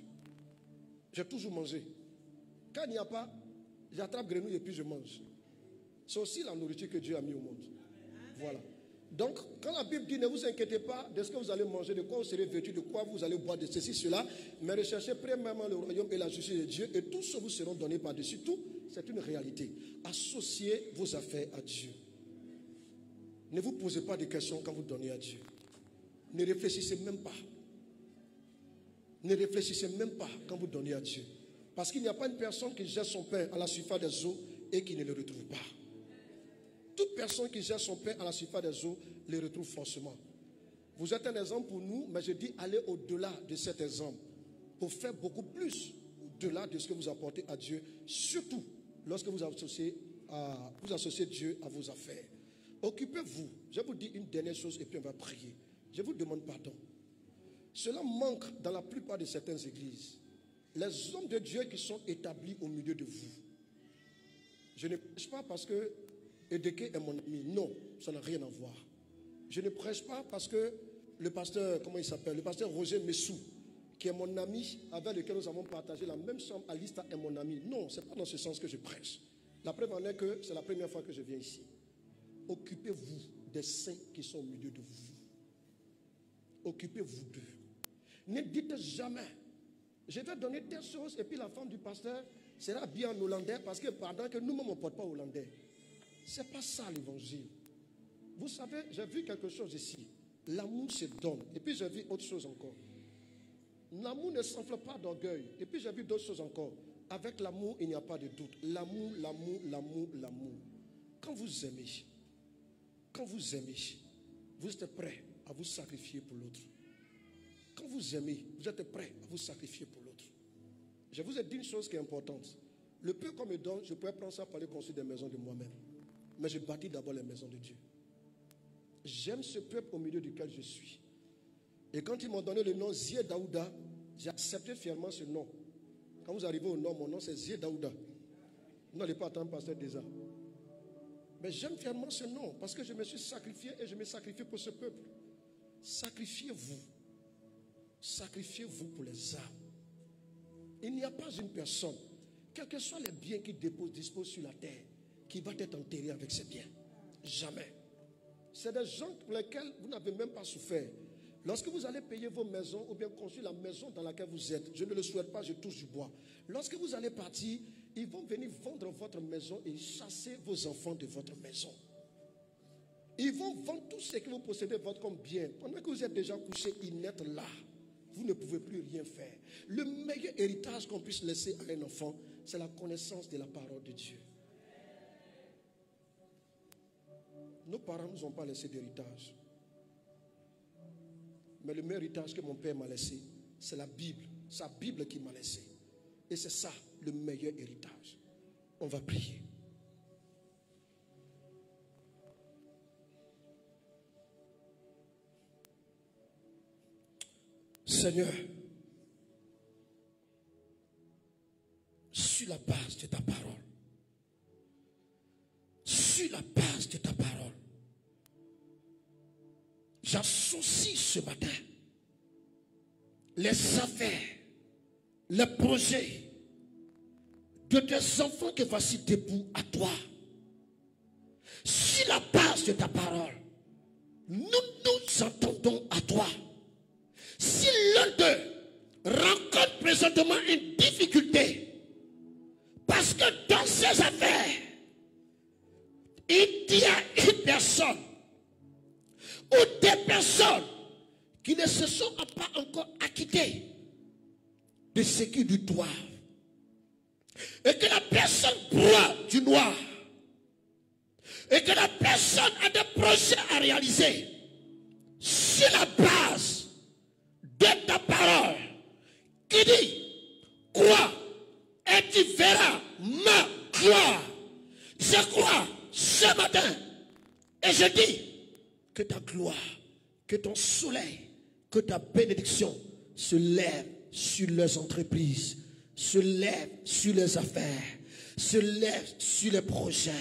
J'ai toujours mangé. Quand il n'y a pas, j'attrape grenouille et puis je mange. C'est aussi la nourriture que Dieu a mis au monde. Voilà. Donc, quand la Bible dit ne vous inquiétez pas de ce que vous allez manger, de quoi vous serez vêtu, de quoi vous allez boire, de ceci, cela, mais recherchez premièrement le royaume et la justice de Dieu et tout ce vous seront donnés par-dessus tout. C'est une réalité. Associez vos affaires à Dieu. Ne vous posez pas de questions quand vous donnez à Dieu. Ne réfléchissez même pas. Ne réfléchissez même pas quand vous donnez à Dieu. Parce qu'il n'y a pas une personne qui jette son pain à la surface des eaux et qui ne le retrouve pas. Toute personne qui jette son pain à la surface des eaux le retrouve forcément. Vous êtes un exemple pour nous, mais je dis allez au-delà de cet exemple pour faire beaucoup plus au-delà de ce que vous apportez à Dieu, surtout lorsque vous associez Dieu à vos affaires. Occupez-vous. Je vous dis une dernière chose et puis on va prier. Je vous demande pardon. Cela manque dans la plupart de certaines églises. Les hommes de Dieu qui sont établis au milieu de vous. Je ne prêche pas parce que Edeke est mon ami. Non, ça n'a rien à voir. Je ne prêche pas parce que le pasteur, comment il s'appelle? Le pasteur Roger Messou, qui est mon ami, avec lequel nous avons partagé la même chambre à Lista, est mon ami. Non, ce n'est pas dans ce sens que je prêche. La preuve en est que c'est la première fois que je viens ici. Occupez-vous des saints qui sont au milieu de vous. Occupez-vous d'eux. Ne dites jamais, je vais donner telle chose et puis la femme du pasteur sera bien en hollandais parce que pendant que nous-mêmes on ne porte pas hollandais. Ce n'est pas ça l'évangile. Vous savez, j'ai vu quelque chose ici. L'amour se donne. Et puis j'ai vu autre chose encore. L'amour ne s'enfle pas d'orgueil. Et puis j'ai vu d'autres choses encore. Avec l'amour, il n'y a pas de doute. L'amour, l'amour, l'amour, l'amour. Quand vous aimez, vous êtes prêt à vous sacrifier pour l'autre. Quand vous aimez, vous êtes prêt à vous sacrifier pour l'autre. Je vous ai dit une chose qui est importante. Le peu qu'on me donne, je pourrais prendre ça pour aller construire des maisons de moi-même. Mais je bâtis d'abord les maisons de Dieu. J'aime ce peuple au milieu duquel je suis. Et quand ils m'ont donné le nom Zié Daouda, j'ai accepté fièrement ce nom. Quand vous arrivez au nom, mon nom c'est Zié Daouda. Vous n'allez pas attendre pasteur Deza. Mais j'aime fièrement ce nom parce que je me suis sacrifié et je me sacrifie pour ce peuple. Sacrifiez-vous. Sacrifiez-vous pour les âmes. Il n'y a pas une personne, quels que soient les biens qu'il dispose sur la terre, qui va être enterré avec ses biens. Jamais. C'est des gens pour lesquels vous n'avez même pas souffert. Lorsque vous allez payer vos maisons ou bien construire la maison dans laquelle vous êtes, je ne le souhaite pas, je touche du bois. Lorsque vous allez partir, ils vont venir vendre votre maison et chasser vos enfants de votre maison. Ils vont vendre tout ce que vous possédez votre comme bien. Pendant que vous êtes déjà couché inerte là, vous ne pouvez plus rien faire. Le meilleur héritage qu'on puisse laisser à un enfant, c'est la connaissance de la parole de Dieu. Nos parents ne nous ont pas laissé d'héritage. Mais le meilleur héritage que mon père m'a laissé, c'est la Bible. Sa Bible qui m'a laissé. Et c'est ça, le meilleur héritage. On va prier. Seigneur, sur la base de ta parole, sur la base de ta parole, j'associe ce matin les affaires, les projets de tes enfants que voici debout à toi. Sur la base de ta parole, nous nous entendons à toi. Si l'un d'eux rencontre présentement une difficulté, parce que dans ses affaires, il y a une personne ou des personnes qui ne se sont pas encore acquittées de ce qu'ils lui doivent, et que la personne broie du noir, et que la personne a des projets à réaliser sur la base de ta parole qui dit crois et tu verras ma gloire. Je crois ce matin et je dis que ta gloire, que ton soleil, que ta bénédiction se lève sur leurs entreprises, se lève sur les affaires, se lève sur les projets.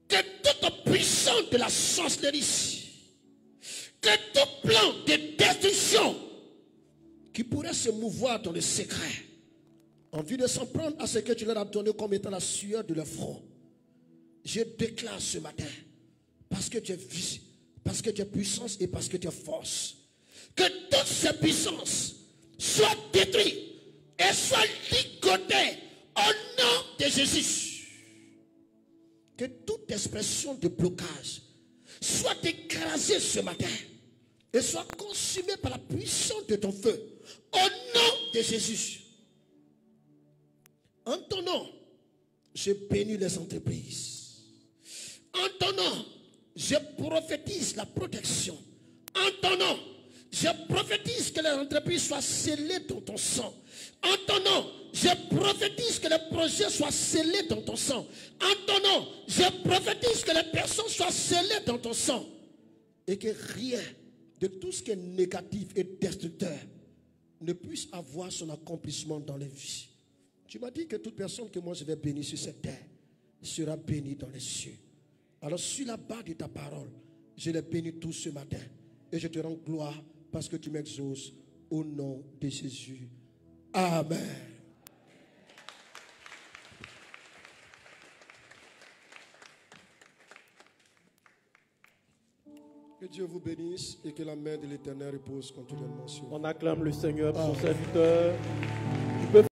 Que toute puissance de la sorcellerie, que tout plan de destruction qui pourrait se mouvoir dans le secret, en vue de s'en prendre à ce que tu leur as donné comme étant la sueur de leur front, je déclare ce matin, parce que tu es vie, parce que tu es puissance et parce que tu es force, que toutes ces puissances soient détruites et soient ligotées au nom de Jésus. Que toute expression de blocage soit écrasée ce matin et soit consumée par la puissance de ton feu. Au nom de Jésus. En ton nom, je bénis les entreprises. En ton nom, je prophétise la protection. En ton nom, je prophétise que les entreprises soient scellées dans ton sang. En ton nom, je prophétise que les projets soient scellés dans ton sang. En ton nom, je prophétise que les personnes soient scellées dans ton sang. Et que rien de tout ce qui est négatif et destructeur ne puisse avoir son accomplissement dans les vies. Tu m'as dit que toute personne que moi je vais bénir sur cette terre sera bénie dans les cieux. Alors sur la base de ta parole, je les bénis tous ce matin. Et je te rends gloire parce que tu m'exauces au nom de Jésus. Amen. Que Dieu vous bénisse et que la main de l'Éternel repose continuellement sur vous. On acclame le Seigneur pour son serviteur.